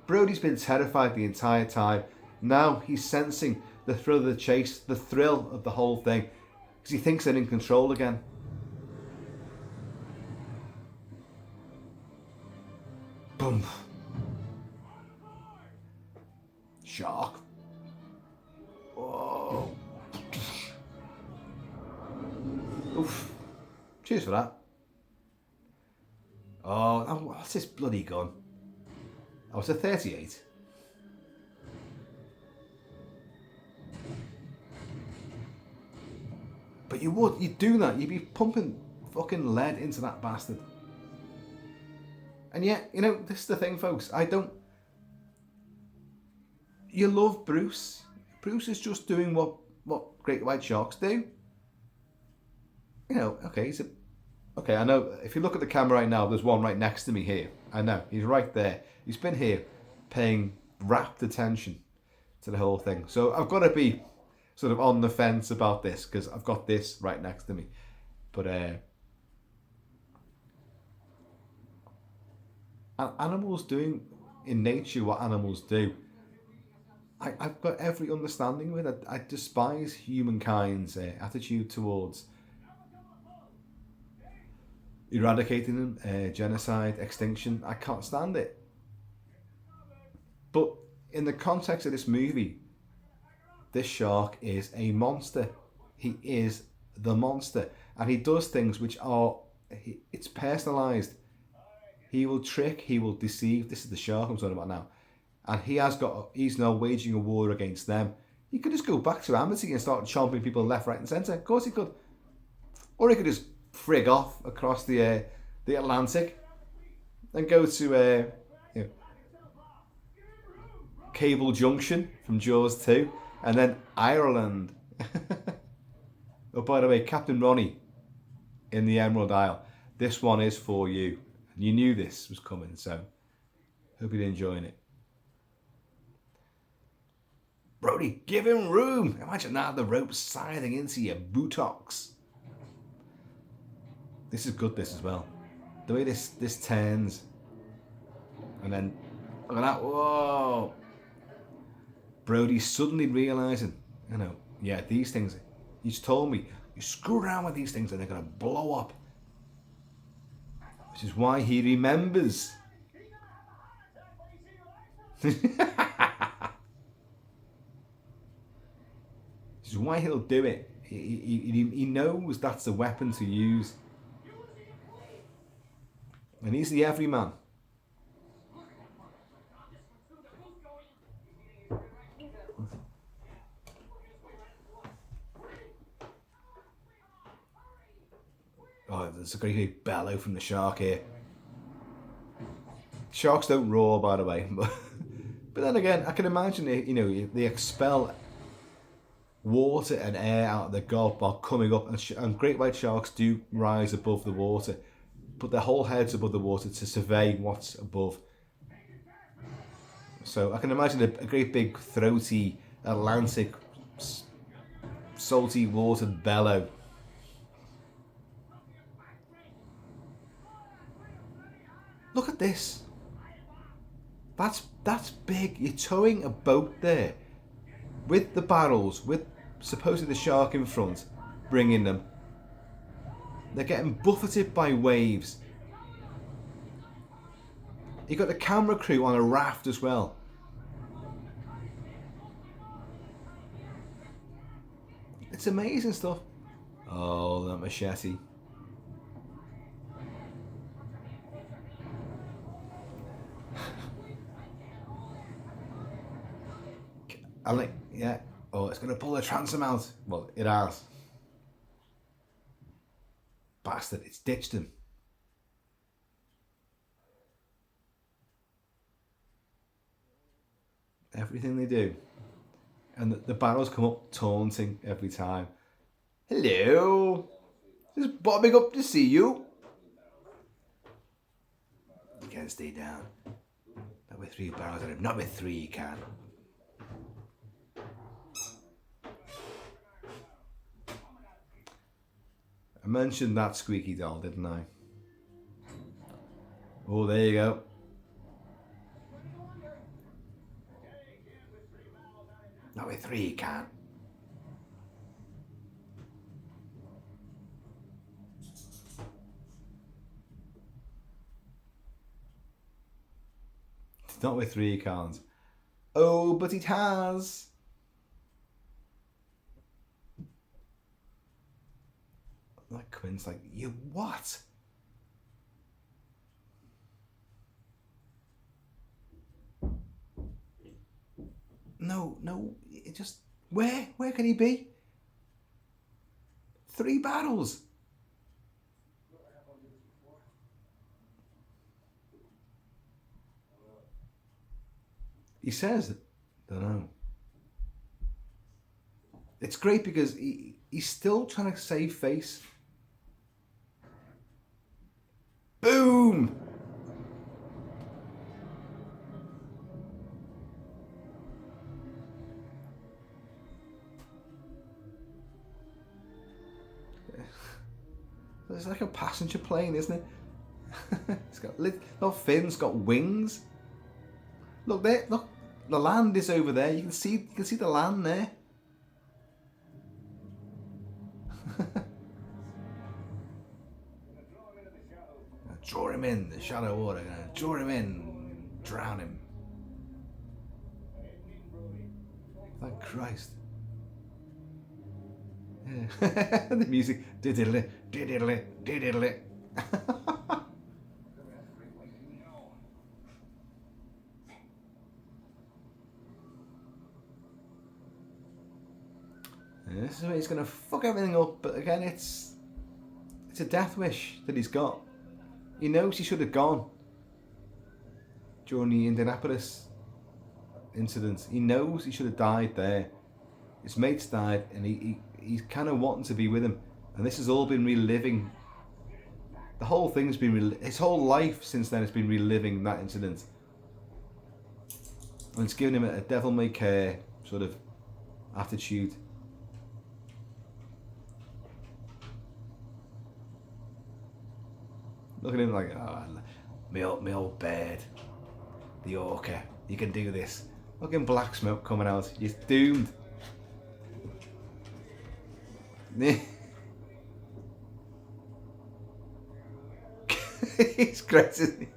Brody's been terrified the entire time. Now he's sensing the thrill of the chase, the thrill of the whole thing, because he thinks they're in control again. Boom. Shark. Whoa. Oof. Cheers for that. Oh, what's this bloody gun? Oh, it's a 38. But you'd do that. You'd be pumping fucking lead into that bastard. And yet, you know, this is the thing, folks. You love Bruce. Bruce is just doing what great white sharks do. You know, okay, okay, I know, if you look at the camera right now, there's one right next to me here. I know, he's right there. He's been here paying rapt attention to the whole thing. So I've got to be sort of on the fence about this, because I've got this right next to me. But animals doing in nature what animals do. I've got every understanding with it. I despise humankind's attitude towards eradicating them, genocide, extinction. I can't stand it. But in the context of this movie, this shark is a monster. He is the monster. And he does things which are, it's personalised. He will trick, he will deceive. This is the shark I'm talking about now. And he's now waging a war against them. He could just go back to Amity and start chomping people left, right and centre. Of course he could. Or he could just frig off across the Atlantic and go to Cable Junction from Jaws 2 and then Ireland. Oh, by the way, Captain Ronnie in the Emerald Isle. This one is for you. You knew this was coming, so hope you're enjoying it. Brody, give him room. Imagine that, the rope scything into your buttocks. This is good, this as well. The way this turns. And then, look at that, whoa. Brody's suddenly realising, you know, yeah, these things, he's told me, you screw around with these things and they're going to blow up. Which is why he remembers. This is why he'll do it. He knows that's the weapon to use. And he's the everyman. Oh, there's a great big bellow from the shark here. Sharks don't roar, by the way. But then again, I can imagine, you know, they expel water and air out of the gulp while coming up, and great white sharks do rise above the water, put their whole heads above the water to survey what's above. So I can imagine a great big throaty Atlantic salty water bellow. Look at this. That's big. You're towing a boat there with the barrels, with supposedly the shark in front, bringing them. They're getting buffeted by waves. You got the camera crew on a raft as well. It's amazing stuff. Oh, that machete. I'm like, yeah. Oh, it's going to pull the transom out. Well, it has. Bastard, it's ditched him. Everything they do. And the barrels come up taunting every time. Hello. Just bobbing up to see you. You can't stay down. Not with 3 barrels on him. Not with 3 you can. I mentioned that squeaky doll, didn't I? Oh, there you go. Not with 3 you can. Not with 3 you can't. Oh, but it has. Like Quint's like, you what? No, it just, where can he be? 3 barrels. He says, don't know. It's great because he's still trying to save face. Boom! It's like a passenger plane, isn't it? It's got no fins, it's got wings. Look there, look, the land is over there. You can see the land there. Draw him in the shadow water. Draw him in, drown him. Thank Christ. Yeah. The music. Diddle, diddle, diddle. This is where he's going to fuck everything up, but again, it's a death wish that he's got. He knows he should have gone during the Indianapolis incident. He knows he should have died there. His mates died, and he's kind of wanting to be with him. And this has all been reliving. The whole thing's been his whole life since then has been reliving that incident, and it's given him a devil-may-care sort of attitude. Look at him like, oh, me old bird, the orca, you can do this. Look at black smoke coming out. You're doomed. He's great, isn't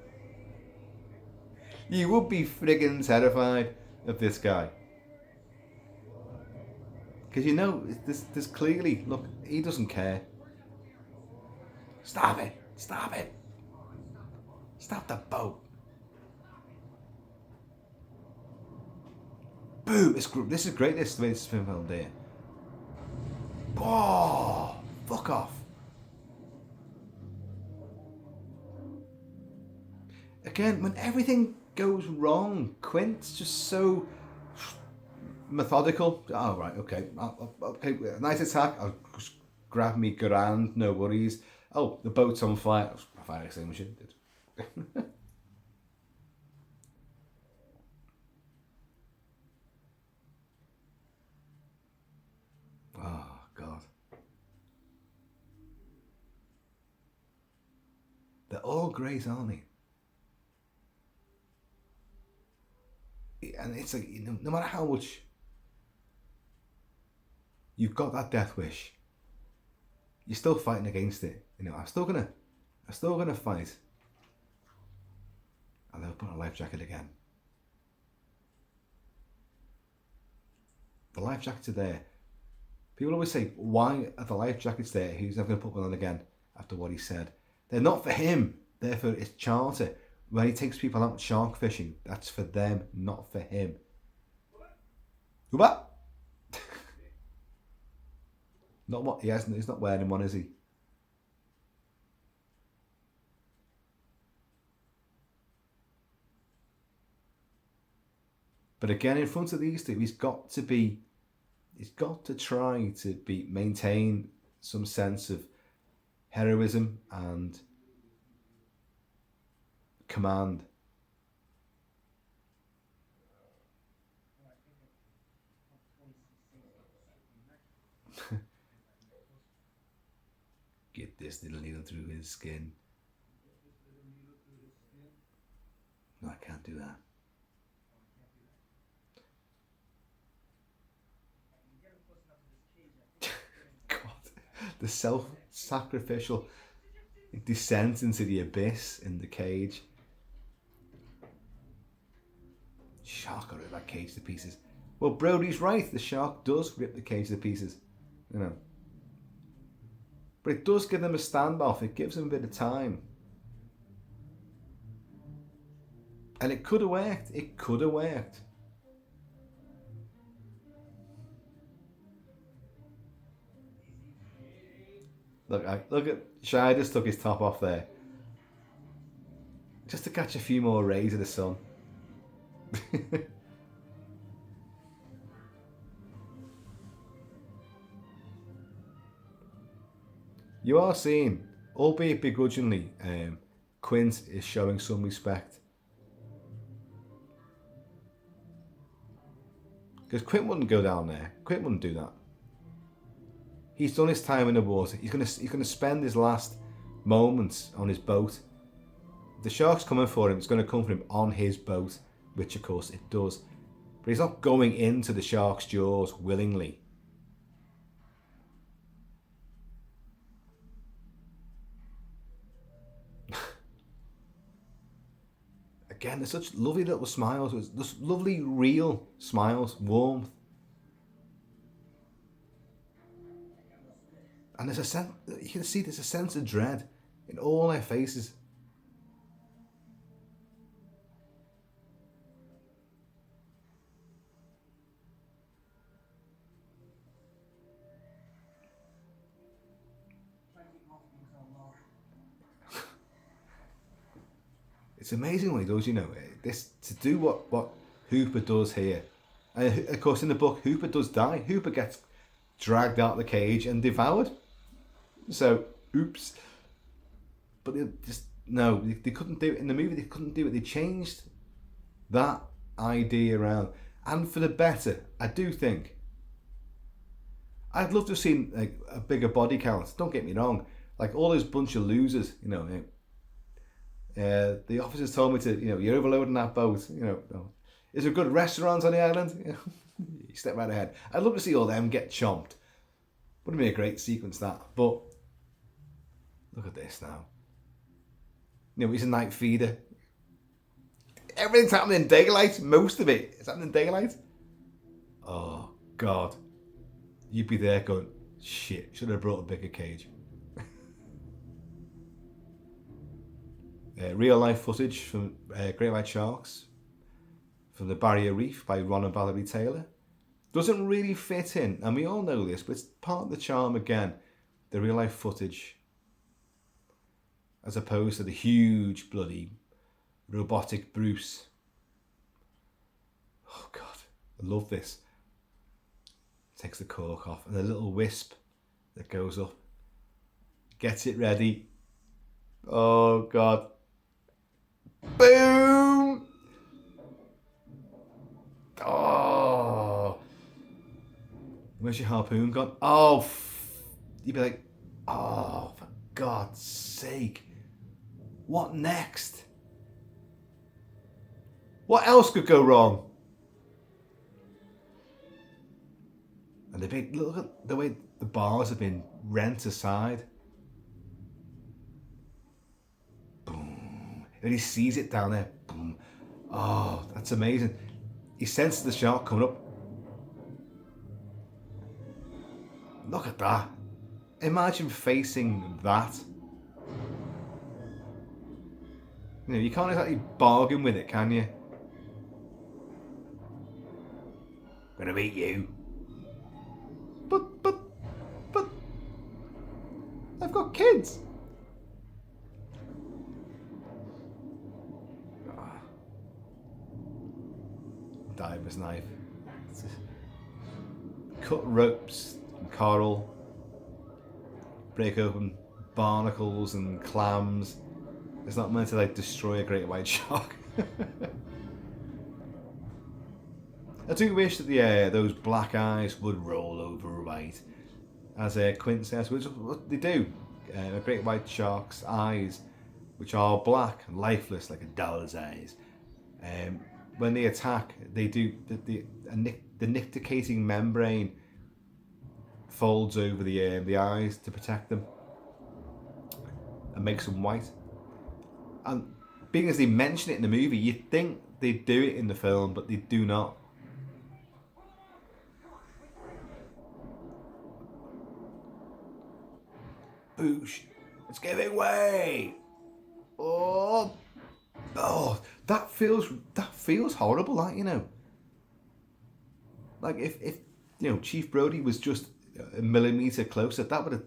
he? You would be friggin' terrified of this guy. Because you know, there's clearly, look, he doesn't care. Stop it. Stop it. Stop the boat. Boo! This is great, this way it's filmed here. Oh, fuck off. Again, when everything goes wrong, Quint's just so methodical. Oh, right, okay. Okay, nice attack. I'll just grab me grand, no worries. Oh, the boat's on fire. Fire extinguisher. Oh, God. They're all great, aren't they? And it's like, you know, no matter how much you've got that death wish, you're still fighting against it. You know, I'm still gonna fight. And they'll put a life jacket again. The life jackets are there. People always say, why are the life jackets there? He's never gonna put one on again after what he said. They're not for him. They're for his charter. When he takes people out shark fishing, that's for them, not for him. What? Not what he hasn't. He's not wearing one, is he? But again, in front of these two, he's got to be he's got to try to maintain some sense of heroism and command. Get this little needle through his skin. No, I can't do that. God, the self-sacrificial descent into the abyss in the cage. Shark got rid of that cage to pieces. Well, Brody's right. The shark does rip the cage to pieces, you know. But it does give them a standoff. It gives them a bit of time. And it could have worked. It could have worked. Look at Shai just took his top off there. Just to catch a few more rays of the sun. You are seeing, albeit begrudgingly, Quint is showing some respect. Because Quint wouldn't go down there. Quint wouldn't do that. He's done his time in the water. He's gonna spend his last moments on his boat. If the shark's coming for him, it's going to come for him on his boat, which of course it does. But he's not going into the shark's jaws willingly. Again, there's such lovely little smiles. There's lovely, real smiles, warmth. And there's a sense, you can see there's a sense of dread in all their faces. It's amazing what he does, you know. This to do what Hooper does here. And of course, in the book, Hooper does die. Hooper gets dragged out of the cage and devoured. So, oops. But they couldn't do it in the movie. They couldn't do it. They changed that idea around, and for the better. I do think. I'd love to have seen like a bigger body count. Don't get me wrong. Like all those bunch of losers, you know. The officers told me to, you're overloading that boat. Is there good restaurants on the island? You step right ahead. I'd love to see all them get chomped. Wouldn't be a great sequence that. But look at this now. He's a night feeder. Everything's happening in daylight. Most of it is happening in daylight. Oh God, you'd be there going, shit. Should have brought a bigger cage. Real life footage from Great White Sharks from the Barrier Reef by Ron and Valerie Taylor. Doesn't really fit in, and we all know this, but it's part of the charm again, the real life footage, as opposed to the huge bloody robotic Bruce. Oh God, I love this. Takes the cork off, and the little wisp that goes up. Gets it ready. Oh God. Boom! Oh! Where's your harpoon gone? Oh! You'd be like, oh, for God's sake. What next? What else could go wrong? And look at the way the bars have been rent aside. And he sees it down there. Boom. Oh, that's amazing. He senses the shark coming up. Look at that. Imagine facing that. You can't exactly bargain with it, can you? I'm gonna eat you. But I've got kids. Diver's knife. cut ropes and coral, break open barnacles and clams. It's not meant to like destroy a great white shark. I do wish that those black eyes would roll over right, as Quint says, which is what they do. A great white shark's eyes, which are black and lifeless like a doll's eyes. When they attack, they do the nicticating membrane folds over the eyes to protect them and makes them white. And being as they mention it in the movie, you'd think they'd do it in the film, but they do not. Boosh! It's giving way! Oh, that feels horrible. That, you know, like if Chief Brody was just a millimeter closer, that would have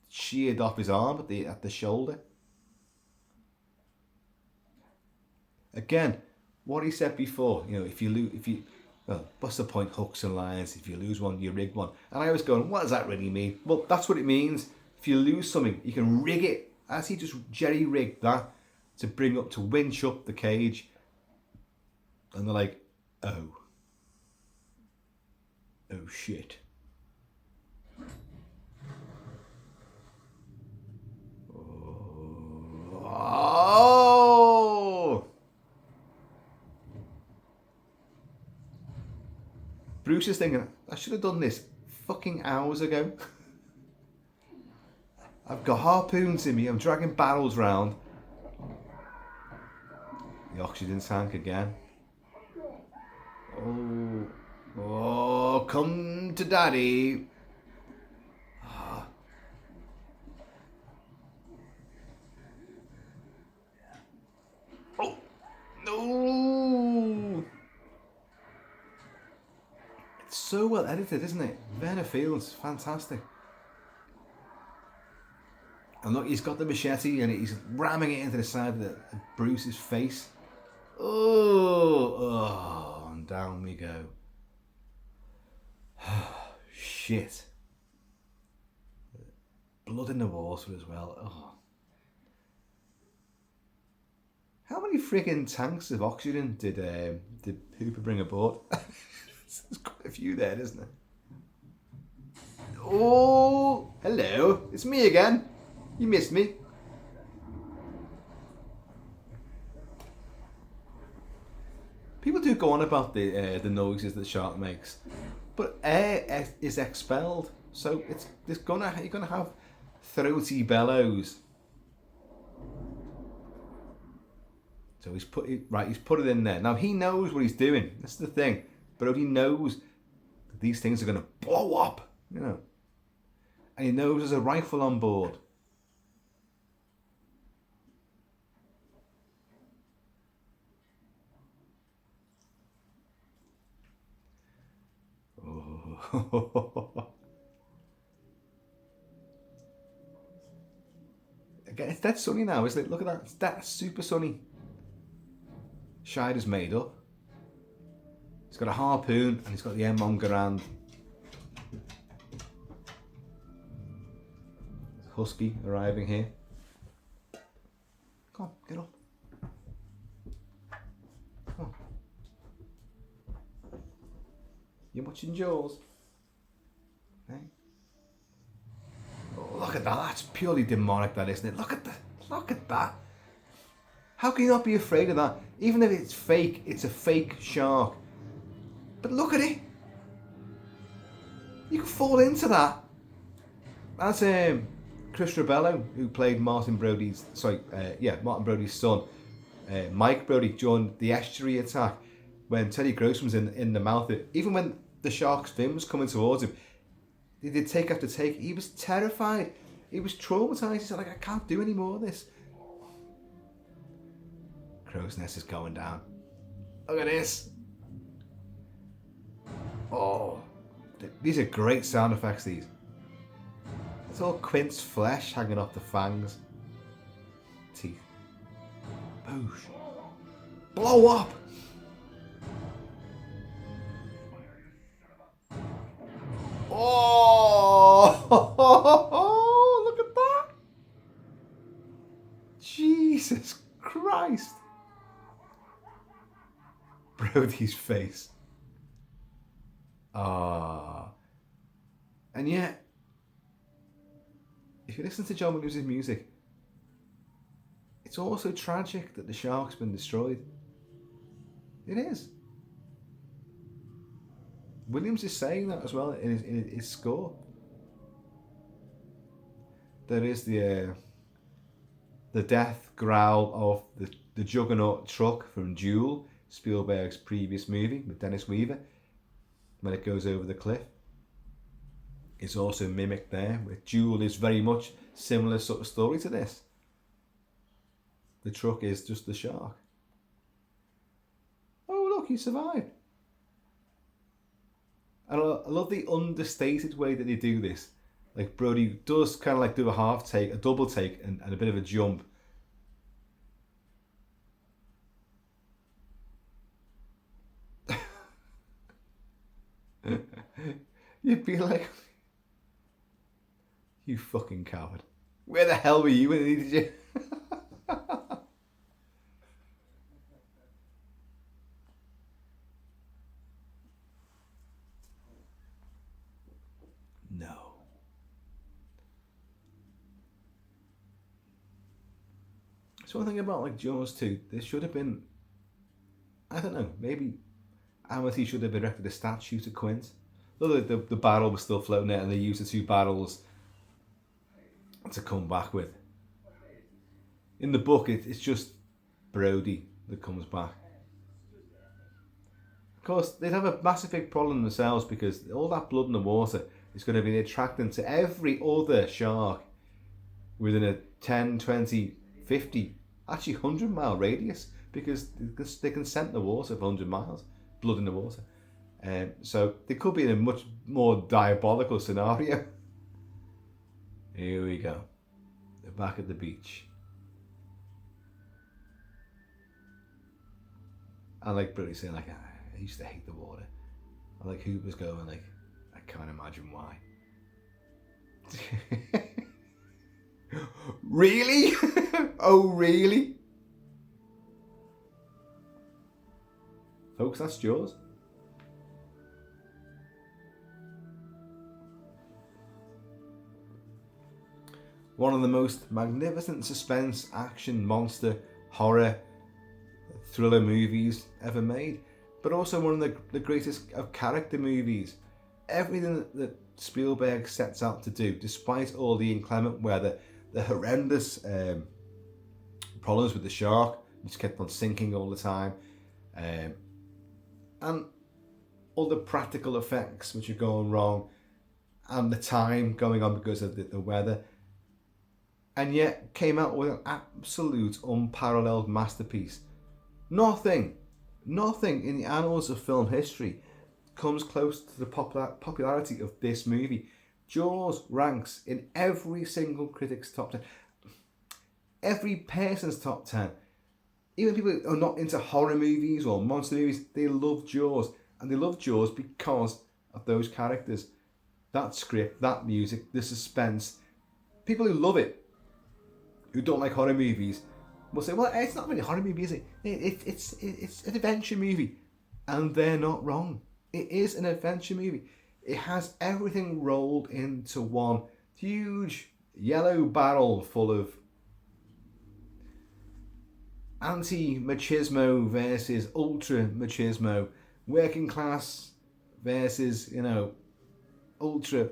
sheared off his arm at the shoulder. Again, what he said before, what's the point? Hooks and lines. If you lose one, you rig one. And I was going, what does that really mean? Well, that's what it means. If you lose something, you can rig it. As he just jerry-rigged that to winch up the cage. And they're like, oh shit. Oh! Bruce is thinking, I should have done this fucking hours ago. I've got harpoons in me, I'm dragging barrels round. The oxygen tank again. Oh, come to daddy. Oh, no. It's so well edited, isn't it? Werner Fields, fantastic. And look, he's got the machete and he's ramming it into the side of Bruce's face. Oh, and down we go. Shit. Blood in the water as well. Oh. How many freaking tanks of oxygen did Hooper bring aboard? There's quite a few there, isn't there? Oh, hello. It's me again. You missed me. People do go on about the noises that the shark makes, but air is expelled, so you're gonna have throaty bellows. So he's put it in there. Now he knows what he's doing. That's the thing. But he knows that these things are gonna blow up, and he knows there's a rifle on board. Again, it's dead sunny now, isn't it? Look at that. It's that super sunny. Scheider's made up. He's got a harpoon and he's got the M1 Garand. Husky arriving here. Come on, get up. Come on. You're watching Jaws? Hey? Oh, look at that. That's purely demonic, that, isn't it? Look at that. How can you not be afraid of that? Even if it's fake, it's a fake shark. But look at it. You can fall into that. That's Chris Rebello, who played Martin Brody's son, Mike Brody, during the estuary attack, when Teddy Grossman's in the mouth. Even when the shark's fin was coming towards him, they did take after take. He was terrified. He was traumatized. He said, I can't do any more of this. Crow's Nest is going down. Look at this. Oh, these are great sound effects, these. It's all Quint's flesh hanging off the fangs. Teeth. Boosh. Blow up! Oh, look at that. Jesus Christ. Brody's face. Ah. And yet, if you listen to John Williams' music, it's also tragic that the shark's been destroyed. It is. Williams is saying that as well in his score. There is the death growl of the juggernaut truck from Duel, Spielberg's previous movie with Dennis Weaver, when it goes over the cliff. It's also mimicked there, where Duel is very much similar sort of story to this. The truck is just the shark. Oh look, he survived. And I love the understated way that they do this. Like Brody does kind of like do a half take, a double take, and a bit of a jump. You'd be like, you fucking coward. Where the hell were you when they needed you? No. So one thing about like Jaws 2, there should have been, I don't know, maybe Amity should have erected a statue to Quint. Though the barrel was still floating there and they used the two barrels to come back with. In the book, it's just Brody that comes back. Of course, they'd have a massive big problem themselves because all that blood in the water is going to be attracting to every other shark within a 10, 20, 50, actually 100-mile radius, because they can scent the water for 100 miles, blood in the water. So they could be in a much more diabolical scenario. Here we go. They're back at the beach. I like Brody saying, like, I used to hate the water. I like Hooper's going, like, I can't imagine why. Really? Oh, really? Folks, that's Jaws. One of the most magnificent suspense, action, monster, horror, thriller movies ever made, but also one of the greatest of character movies. Everything that Spielberg sets out to do, despite all the inclement weather, the horrendous problems with the shark, which kept on sinking all the time, and all the practical effects which are going wrong, and the time going on because of the weather, and yet came out with an absolute unparalleled masterpiece. Nothing in the annals of film history comes close to the popularity of this movie. Jaws ranks in every single critic's top 10, every person's top 10. Even people who are not into horror movies or monster movies, they love Jaws. And they love Jaws because of those characters. That script, that music, the suspense. People who love it, who don't like horror movies, will say, well, it's not really a horror movie, is it? It's an adventure movie. And they're not wrong. It is an adventure movie. It has everything rolled into one huge yellow barrel full of anti-machismo versus ultra-machismo, working class versus, ultra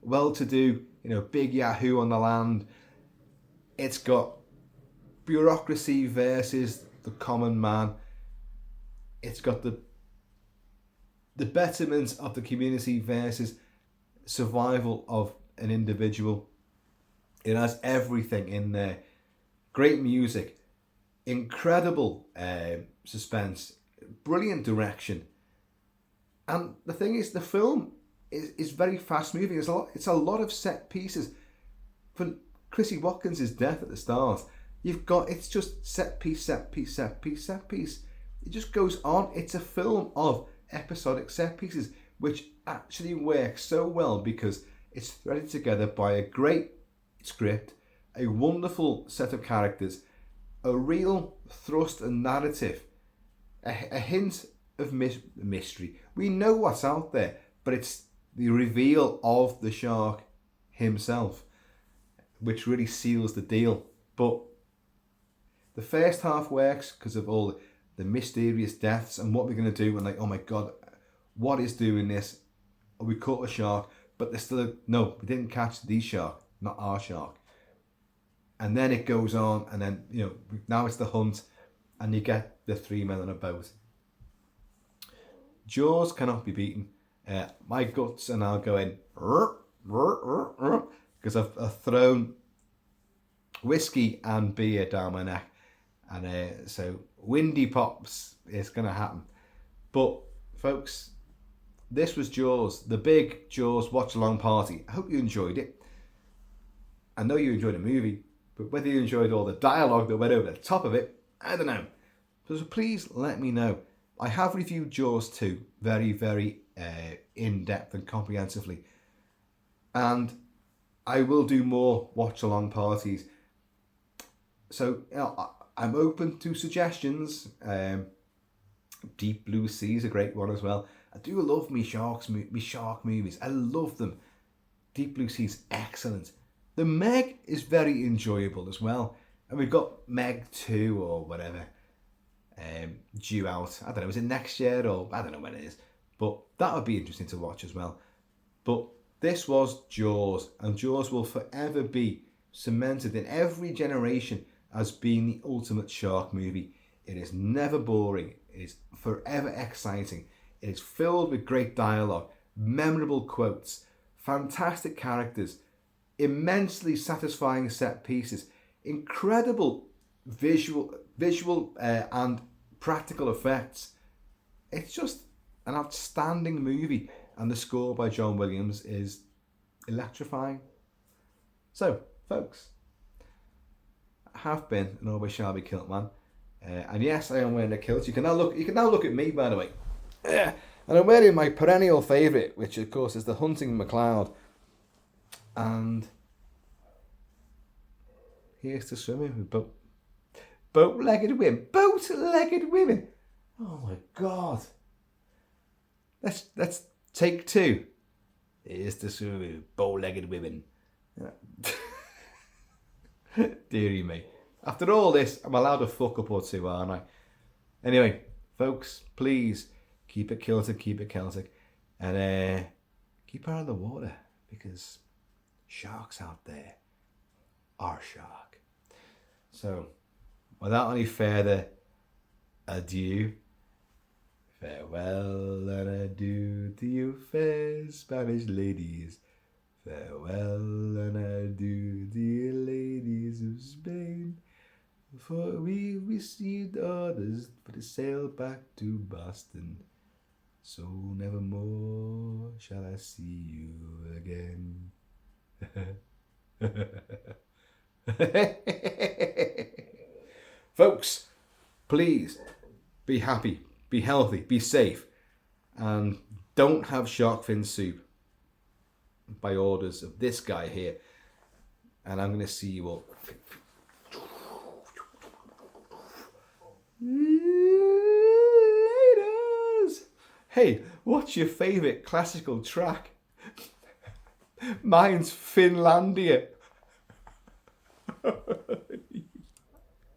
well-to-do, big Yahoo on the land. It's got bureaucracy versus the common man. It's got the betterment of the community versus survival of an individual. It has everything in there. Great music, incredible suspense, brilliant direction. And the thing is, the film is very fast moving. It's a lot of set pieces. For Chrissy Watkins' death at the start, it's just set piece. It just goes on. It's a film of episodic set pieces which actually works so well because it's threaded together by a great script, a wonderful set of characters, a real thrust and narrative, a hint of mystery. We know what's out there, but it's the reveal of the shark himself which really seals the deal. But the first half works because of all the mysterious deaths and what we're going to do, and like, oh my god, what is doing this? Oh, we caught a shark, but there's still no, we didn't catch the shark, not our shark. And then it goes on, and then, you know, now it's the hunt, and you get the three men on a boat. Jaws cannot be beaten. My guts are now going because I've thrown whiskey and beer down my neck, and so windy pops is going to happen. But folks, this was Jaws, the big Jaws watch along party. I hope you enjoyed it. I know you enjoyed the movie, but whether you enjoyed all the dialogue that went over the top of it, I don't know. So please let me know. I have reviewed Jaws 2 very, very in-depth and comprehensively. And I will do more watch-along parties. So, you know, I'm open to suggestions. Deep Blue Sea is a great one as well. I do love me shark movies. I love them. Deep Blue Sea is excellent. The Meg is very enjoyable as well. And we've got Meg 2 or whatever due out. I don't know, is it next year or I don't know when it is. But that would be interesting to watch as well. But this was Jaws, and Jaws will forever be cemented in every generation as being the ultimate shark movie. It is never boring. It is forever exciting. It is filled with great dialogue, memorable quotes, fantastic characters, immensely satisfying set pieces, incredible visual and practical effects. It's just an outstanding movie, and the score by John Williams is electrifying. So, folks, I have been and always shall be Kilt-Man, and yes, I am wearing a kilt. You can now look at me, by the way, and I'm wearing my perennial favourite, which of course is the Hunting McLeod, and here's to swimming with boat-legged women. Oh my god. Let's take two. Here's to swimming with bow-legged women. Dearie me. After all this, I'm allowed a fuck up or two, aren't I? Anyway, folks, please keep it Celtic, and keep out of the water, because sharks out there are shark. So, without any further ado, farewell and adieu to you fair Spanish ladies. Farewell and adieu, dear ladies of Spain. For we received orders for to sail back to Boston. So never more shall I see you again. Folks, please be happy, be healthy, be safe, and don't have shark fin soup by orders of this guy here. And I'm going to see you all. Laters. Hey, what's your favourite classical track? Mine's Finlandia.